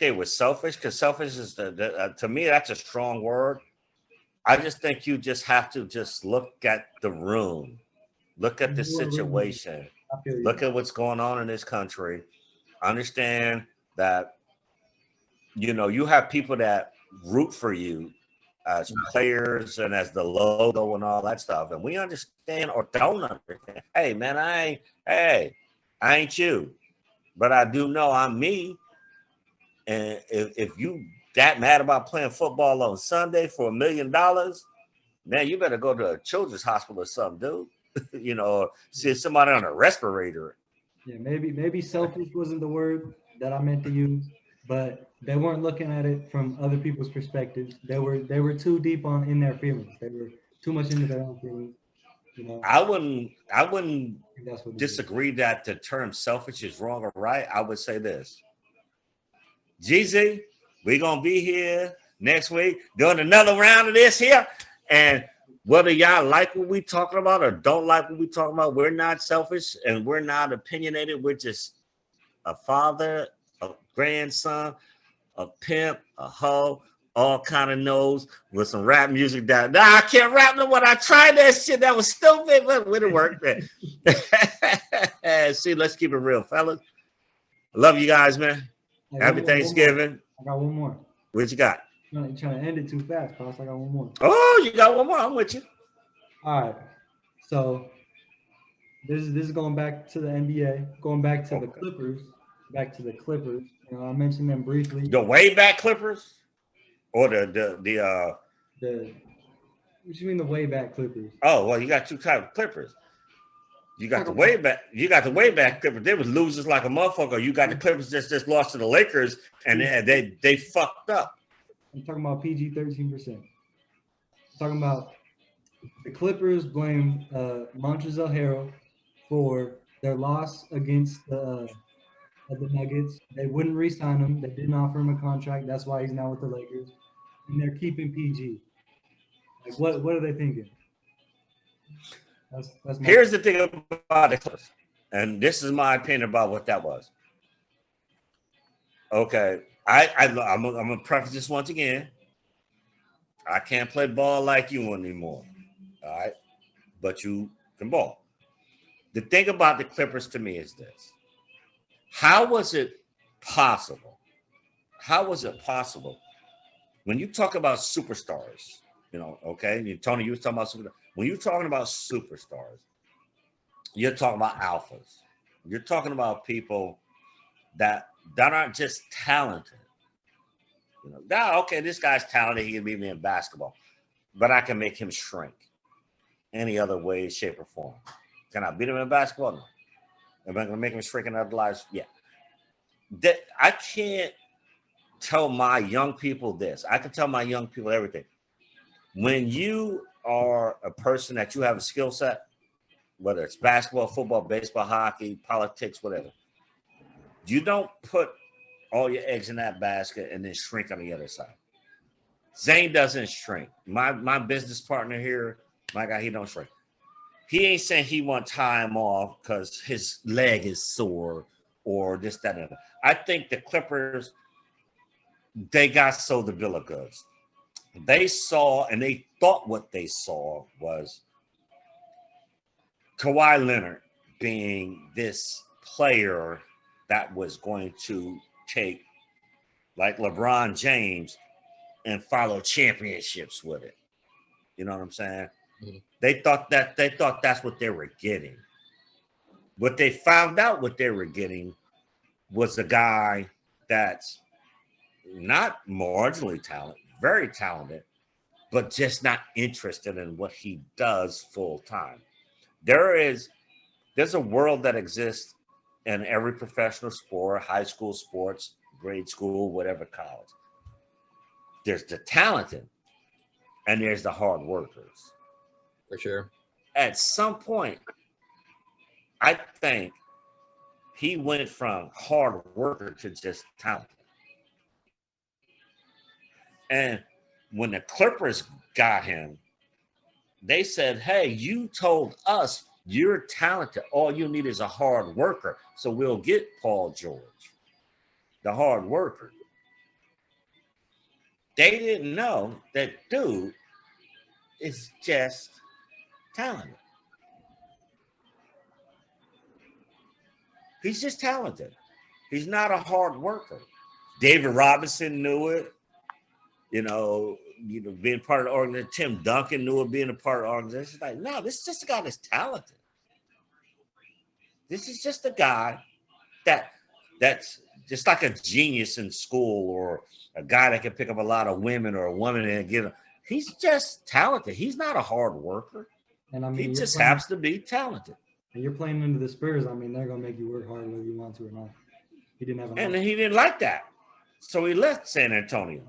they were selfish, because selfish is to me, that's a strong word. I just think you just have to just look at the room, look at the situation, look at what's going on in this country, understand that you know, you have people that root for you as players and as the logo and all that stuff. And we understand or don't understand. Hey, man, I ain't you, but I do know I'm me. And if you that mad about playing football on Sunday for $1 million, man, you better go to a children's hospital or something, dude. You know, or see somebody on a respirator. Yeah, maybe selfish wasn't the word that I meant to use, but they weren't looking at it from other people's perspectives. They were too deep in their feelings. They were too much into their own feelings. You know, I wouldn't I think that's what it is. disagree that the term selfish is wrong or right. I would say this. GEEZEE, we're gonna be here next week doing another round of this here. And whether y'all like what we talking about or don't like what we talking about, we're not selfish and we're not opinionated. We're just a father, a grandson, a pimp, a hoe, all kind of knows with some rap music that I can't rap no more. I tried that shit. That was stupid, but it didn't work. See, let's keep it real, fellas. Love you guys, man. Happy Thanksgiving. I got one more. What you got? You're trying to end it too fast, Pops. I got one more. Oh, you got one more. I'm with you. All right. So this is going back to the NBA, going back to the Clippers. Back to the Clippers. You know, I mentioned them briefly. The way back Clippers, or the what you mean the way back Clippers? Oh, well, you got two types of Clippers. You got the way back. You got the way back Clippers. They was losers like a motherfucker. You got the Clippers just lost to the Lakers, and they fucked up. I'm talking about PG 13%. Talking about the Clippers blame Montrezl Harrell for their loss against the Nuggets. They wouldn't re-sign him. They didn't offer him a contract. That's why he's now with the Lakers. And they're keeping PG. Like, what are they thinking? Here's the thing about the Clippers, and this is my opinion about what that was. Okay, I'm gonna preface this once again. I can't play ball like you anymore. All right, but you can ball. The thing about the Clippers to me is this: how was it possible? How was it possible when you talk about superstars? You know, okay, Tony, you was talking about superstars. When you're talking about superstars, you're talking about alphas. You're talking about people that aren't just talented. You know, now, okay, this guy's talented. He can beat me in basketball, but I can make him shrink any other way, shape, or form. Can I beat him in basketball? No. Am I going to make him shrink in other lives? Yeah. I can't tell my young people this. I can tell my young people everything. When you are a person that you have a skill set, whether it's basketball, football, baseball, hockey, politics, whatever, you don't put all your eggs in that basket and then shrink on the other side. Zane doesn't shrink. My business partner here, my guy, he don't shrink. He ain't saying he want time off because his leg is sore or this, that, and that. I think the Clippers, they got sold the bill of goods. They saw and they thought what they saw was Kawhi Leonard being this player that was going to take, like LeBron James, and follow championships with it. You know what I'm saying? Mm-hmm. They thought that's what they were getting. What they found out what they were getting was a guy that's not marginally talented, very talented, but just not interested in what he does full time. There's a world that exists in every professional sport, high school sports, grade school, whatever college. There's the talented and there's the hard workers. For sure. At some point, I think he went from hard worker to just talented. And when the Clippers got him, they said, hey, you told us you're talented. All you need is a hard worker. So we'll get Paul George, the hard worker. They didn't know that dude is just talented. He's just talented. He's not a hard worker. David Robinson knew it. Being part of the organization. Tim Duncan knew it, being a part of the organization. It's like, no, this is just a guy that's talented. This is just a guy that's just like a genius in school, or a guy that can pick up a lot of women, or a woman and get them. He's just talented. He's not a hard worker. And I mean, he just happens to be talented. And you're playing under the Spurs. I mean, they're gonna make you work hard whether you want to or not. He didn't have. And he didn't like that, so he left San Antonio.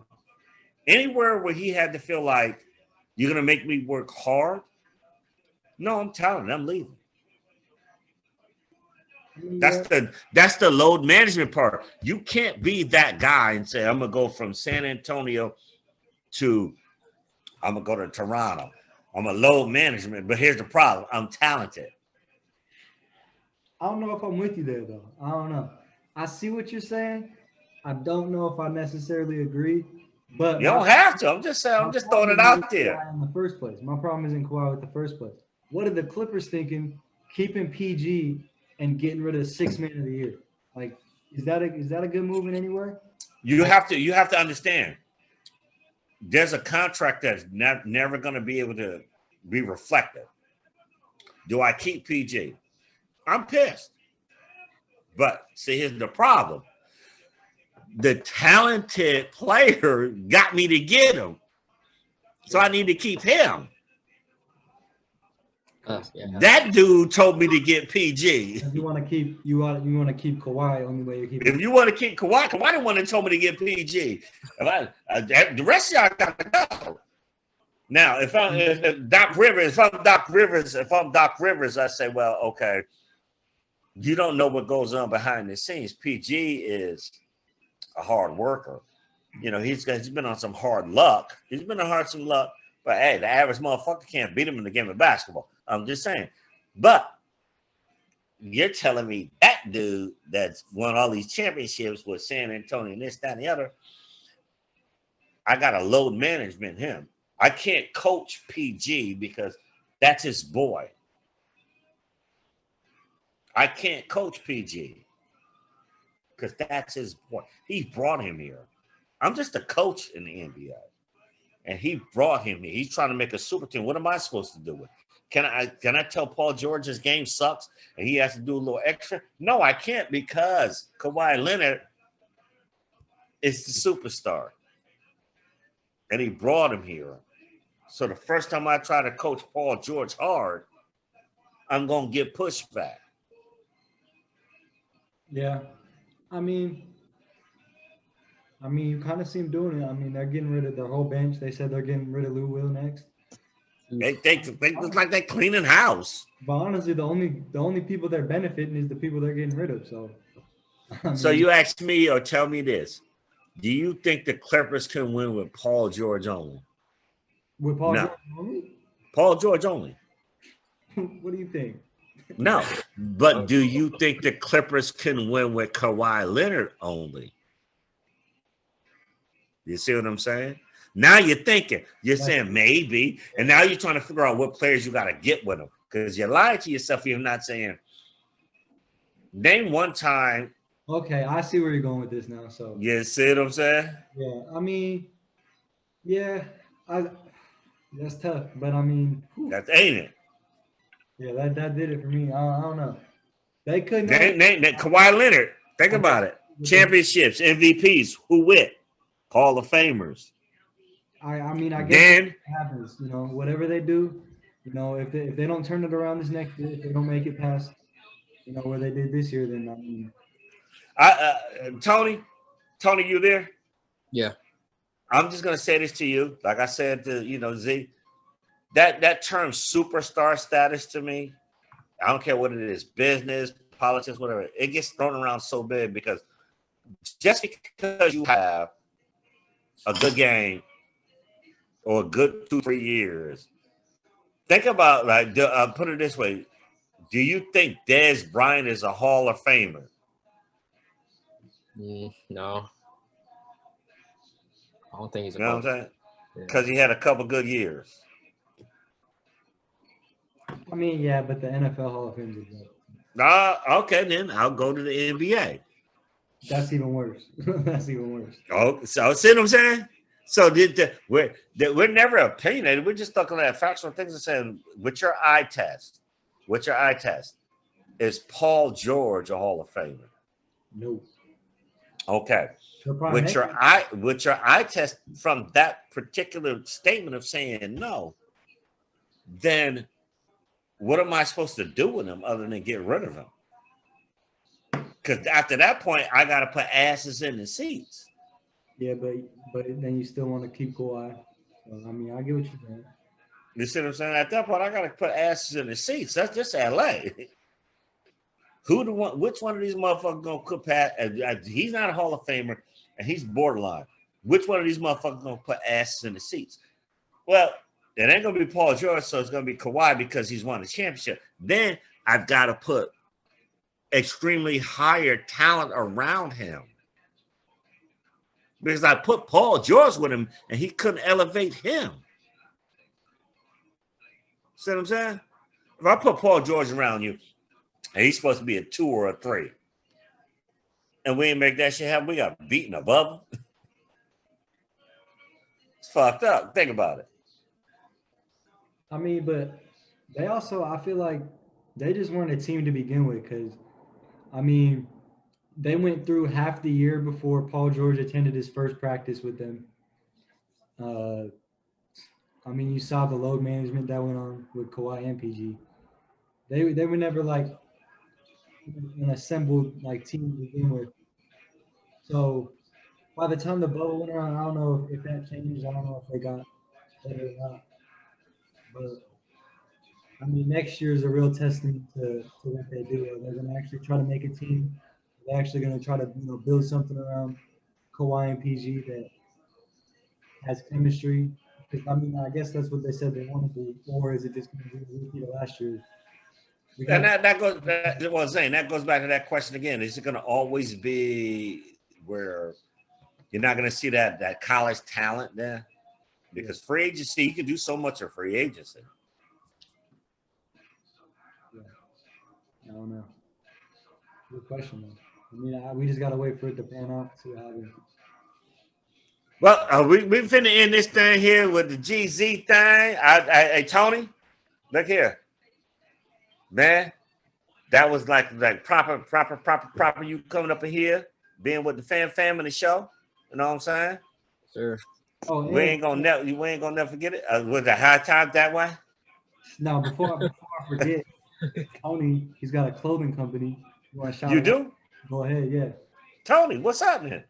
Anywhere where he had to feel like you're gonna make me work hard. No, I'm talented. I'm leaving. That's the load management part. You can't be that guy and say, I'm gonna go from San Antonio to I'm gonna go to Toronto. I'm a load management, but here's the problem. I'm talented. I don't know if I'm with you there though. I don't know. I see what you're saying. I don't know if I necessarily agree. But you don't have to. I'm just saying. I'm just throwing it out there. In the first place, my problem isn't Kawhi with the first place. What are the Clippers thinking? Keeping PG and getting rid of 6th man of the year. Like, is that a good move in anywhere? You have to understand. There's a contract that's never going to be able to be reflected. Do I keep PG? I'm pissed. But see, here's the problem. The talented player got me to get him. So I need to keep him. Yeah. That dude told me to get PG. If you want to keep Kawhi, only way you keep. If you want to keep Kawhi the one that told me to get PG. The rest of y'all got to go. Now, if I'm Doc Rivers, I say, well, okay. You don't know what goes on behind the scenes. PG is a hard worker. He's been on some hard luck. He's been on some luck. But hey, the average motherfucker can't beat him in the game of basketball. I'm just saying. But you're telling me that dude that's won all these championships with San Antonio and this, that, and the other, I got to load management him. I can't coach PG because that's his boy. I can't coach PG because that's his boy. He brought him here. I'm just a coach in the NBA. And he brought him here. He's trying to make a super team. What am I supposed to do with it? Can I tell Paul George his game sucks and he has to do a little extra? No, I can't, because Kawhi Leonard is the superstar. And he brought him here. So the first time I try to coach Paul George hard, I'm going to get pushback. Yeah. I mean, you kind of see them doing it. I mean, they're getting rid of their whole bench. They said they're getting rid of Lou Will next. They look like they're cleaning house. But honestly, the only people they're benefiting is the people they're getting rid of. So, so you ask me or tell me this: do you think the Clippers can win with Paul George only? With Paul George only? Paul George only. What do you think? No, but do you think the Clippers can win with Kawhi Leonard only? You see what I'm saying? Now you're thinking. You're saying maybe. And now you're trying to figure out what players you got to get with them. Because you lied to yourself. You're not saying, name one time. Okay, I see where you're going with this now. So you see what I'm saying? Yeah, I mean, yeah, that's tough. But I mean, that ain't it. Yeah, that did it for me. I don't know. They couldn't. Name Kawhi Leonard. Think about it. Championships, MVPs. Who with? Hall of Famers. I mean, I guess it happens. Whatever they do, if they don't turn it around this next year, if they don't make it past, where they did this year, then I mean. Tony, you there? Yeah. I'm just gonna say this to you, like I said to Z. That term superstar status to me, I don't care what it is, business, politics, whatever. It gets thrown around so big because just because you have a good game or a good 2-3 years, think about put it this way: do you think Dez Bryant is a Hall of Famer? No, I don't think he's. You know what I'm saying? Because he had a couple good years. I mean, yeah, but the NFL Hall of Fame is good. Okay, then I'll go to the NBA. That's even worse. That's even worse. Oh, so see what I'm saying? So we're never opinionated. We're just talking about factual things and saying, what's your eye test? Is Paul George a Hall of Famer? No. Okay. He'll probably With make your eye test from that particular statement of saying no, then what am I supposed to do with him other than get rid of him? Because after that point, I got to put asses in the seats. Yeah, but then you still want to keep Kawhi. So, I mean, I get what you're saying. You see what I'm saying? At that point, I got to put asses in the seats. That's just LA. Which one of these motherfuckers gonna put Pat? He's not a Hall of Famer, and he's borderline. Which one of these motherfuckers gonna put asses in the seats? Well, it ain't gonna be Paul George, so it's gonna be Kawhi because he's won a championship. Then I've got to put extremely higher talent around him. Because I put Paul George with him and he couldn't elevate him. See what I'm saying? If I put Paul George around you and he's supposed to be a 2 or a 3, and we ain't make that shit happen, we got beaten above him. It's fucked up. Think about it. I mean, but they also, I feel like they just weren't a team to begin with because, I mean, they went through half the year before Paul George attended his first practice with them. I mean, you saw the load management that went on with Kawhi and PG. They were never like an assembled like team to begin with. So by the time the bubble went around, I don't know if that changed. I don't know if they got better or not. But I mean, next year is a real testament to what they do. They're going to actually try to make a team. They're actually going to try to build something around Kawhi and PG that has chemistry. Because I mean, I guess that's what they said they want to do. Or is it just going to be a repeat of last year? And that goes back to what I was saying. That goes back to that question again. Is it going to always be where you're not going to see that college talent there? Because free agency, you can do so much of free agency. Yeah. I don't know. Good question, though. I mean, we just got to wait for it to pan out, see what happens. Well, we finna end this thing here with the GZ thing. Hey, Tony, look here. Man, that was like proper. You coming up in here, being with the fam in the show. You know what I'm saying? Sure. Oh, we ain't gonna never forget it. Was the high time that way? Now, before I forget, Tony, he's got a clothing company. You want to shout? You do? Go ahead, yeah. Tony, what's happening?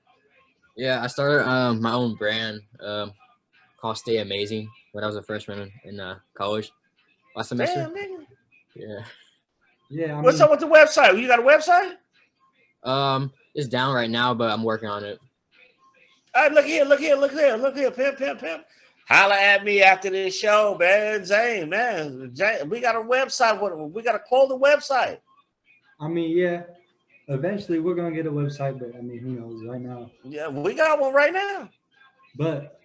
Yeah, I started my own brand called Stay Amazing when I was a freshman in college last semester. Damn, nigga. Yeah. Yeah. What's up with the website? You got a website? It's down right now, but I'm working on it. All right, look here, pimp. Holla at me after this show, man. Zane, man. We got a website. We got a clothing website. I mean, yeah. Eventually, we're gonna get a website, but I mean, who knows? Right now. Yeah, we got one right now. But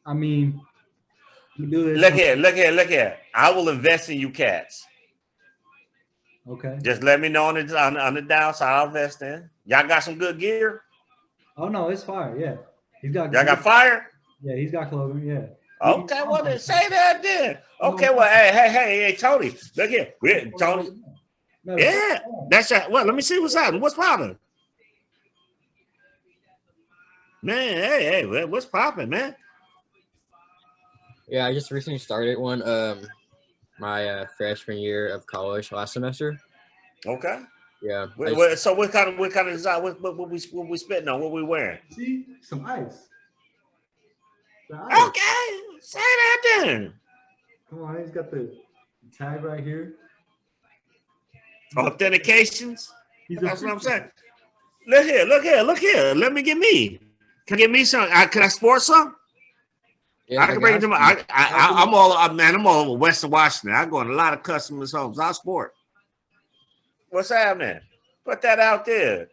I mean, we do this. Look here. I will invest in you cats. Okay. Just let me know on the downside. I'll invest in. Y'all got some good gear? Oh no, it's fire. Yeah, he's got. Y'all got fire? Yeah, he's got clothing. Yeah. Okay, well then say that then. Okay, well, hey, Tony, look here, Tony. Yeah, that's right. Well, let me see what's happening. What's popping? Man, hey, what's popping, man? Yeah, I just recently started one my freshman year of college last semester. Okay. Yeah. So what kind of design? What we spitting on? What we wearing? See, some ice. Okay, say that then. Come on, he's got the tag right here. Authentications. That's what I'm saying. Look here. Let me get me. Can I get me some? Can I sport some? Yeah, I can bring them. I'm all over Western Washington. I go in a lot of customers' homes. I'll sport. What's happening? Put that out there.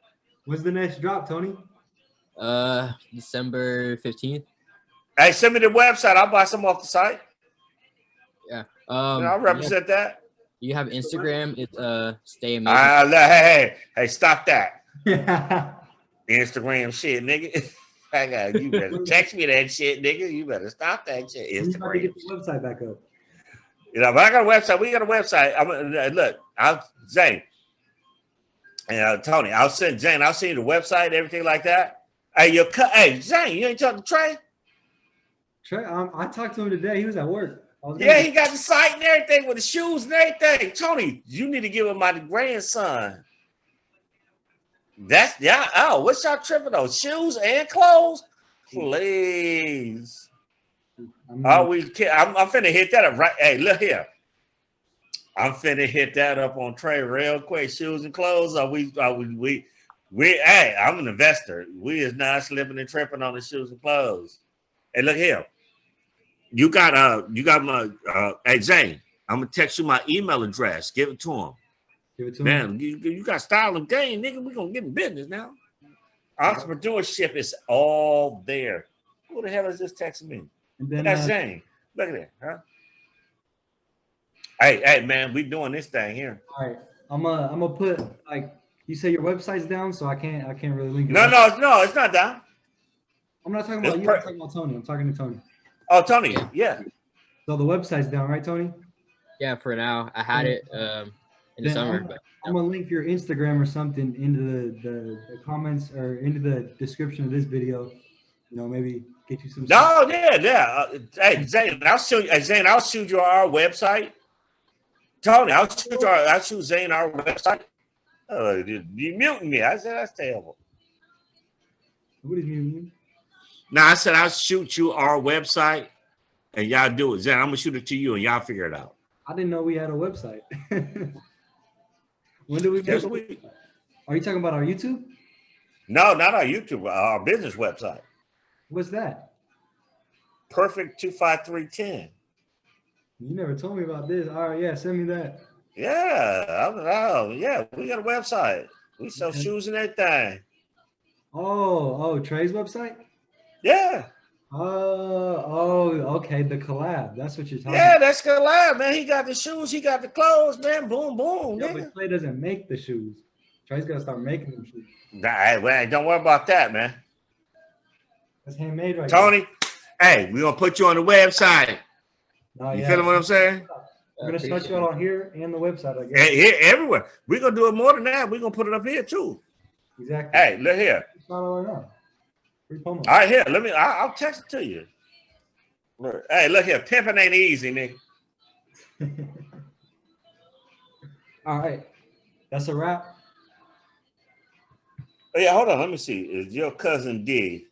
When's the next drop, Tony? December 15th. Hey, send me the website. I'll buy some off the site. Yeah. I'll represent that. You have Instagram. It's Stay Amazing. Hey, stop that. Yeah. Instagram shit, nigga. I got you better text me that shit, nigga. You better stop that shit. You about to Instagram. get the website back up. You know, but I got a website. We got a website. Look, Zane and Tony. I'll send Zane. I'll send you the website, everything like that. Hey, hey, Zane, you ain't talking to Trey? Trey, I talked to him today. He was at work. Yeah, he got the site and everything with the shoes and everything. Tony, you need to give him my grandson. That's oh, what's y'all tripping on? Shoes and clothes? Please. I'm finna hit that up right. Hey, look here. I'm finna hit that up on Trey real quick. Shoes and clothes. Hey, I'm an investor. We is not slipping and tripping on the shoes and clothes. Hey, look here. You got my hey Zane, I'm gonna text you my email address. Give it to him. Give it to him. Man, you got style and game, nigga. We gonna get in business now. Entrepreneurship is all there. Who the hell is this texting me? And then, that's Zane. Look at that, huh? Hey, man, we doing this thing here. All right, I'm gonna put like you say your website's down, so I can't really link it. No, it's not down. I'm not talking about you. I'm talking about Tony. I'm talking to Tony. Oh, Tony, yeah. So the website's down, right, Tony? Yeah, for now. I had it in the summer. I'm gonna link your Instagram or something into the comments or into the description of this video. You know, maybe get you some. No, yeah. Hey, Zane, I'll shoot you our website. Tony, I'll shoot Zane our website. Oh, you muting me. I said that's terrible. What is muting you? No, I said I'll shoot you our website and y'all do it. Zane, I'm gonna shoot it to you and y'all figure it out. I didn't know we had a website. When did we make it? Are you talking about our YouTube? No, not our YouTube, our business website. What's that? Perfect 25310. You never told me about this. All right, yeah, send me that. Yeah, we got a website. We sell shoes and everything. Oh, Trey's website? Yeah. Okay, the collab. That's what you're talking about. Yeah, that's collab, man. He got the shoes, he got the clothes, man. Boom, boom. Yeah, but Trey doesn't make the shoes. Trey's got to start making them shoes. Nah, don't worry about that, man. That's handmade right Tony, hey, we're going to put you on the website. You feeling what I'm saying? We're going to start you out on here and the website, I guess. Here, everywhere. We're going to do it more than that. We're going to put it up here, too. Exactly. Hey, look here. It's not all right now. All right, here. I'll text it to you. Look, hey, look here. Pimping ain't easy, nigga. All right. That's a wrap. Oh, yeah, hold on. Let me see. Is your cousin D?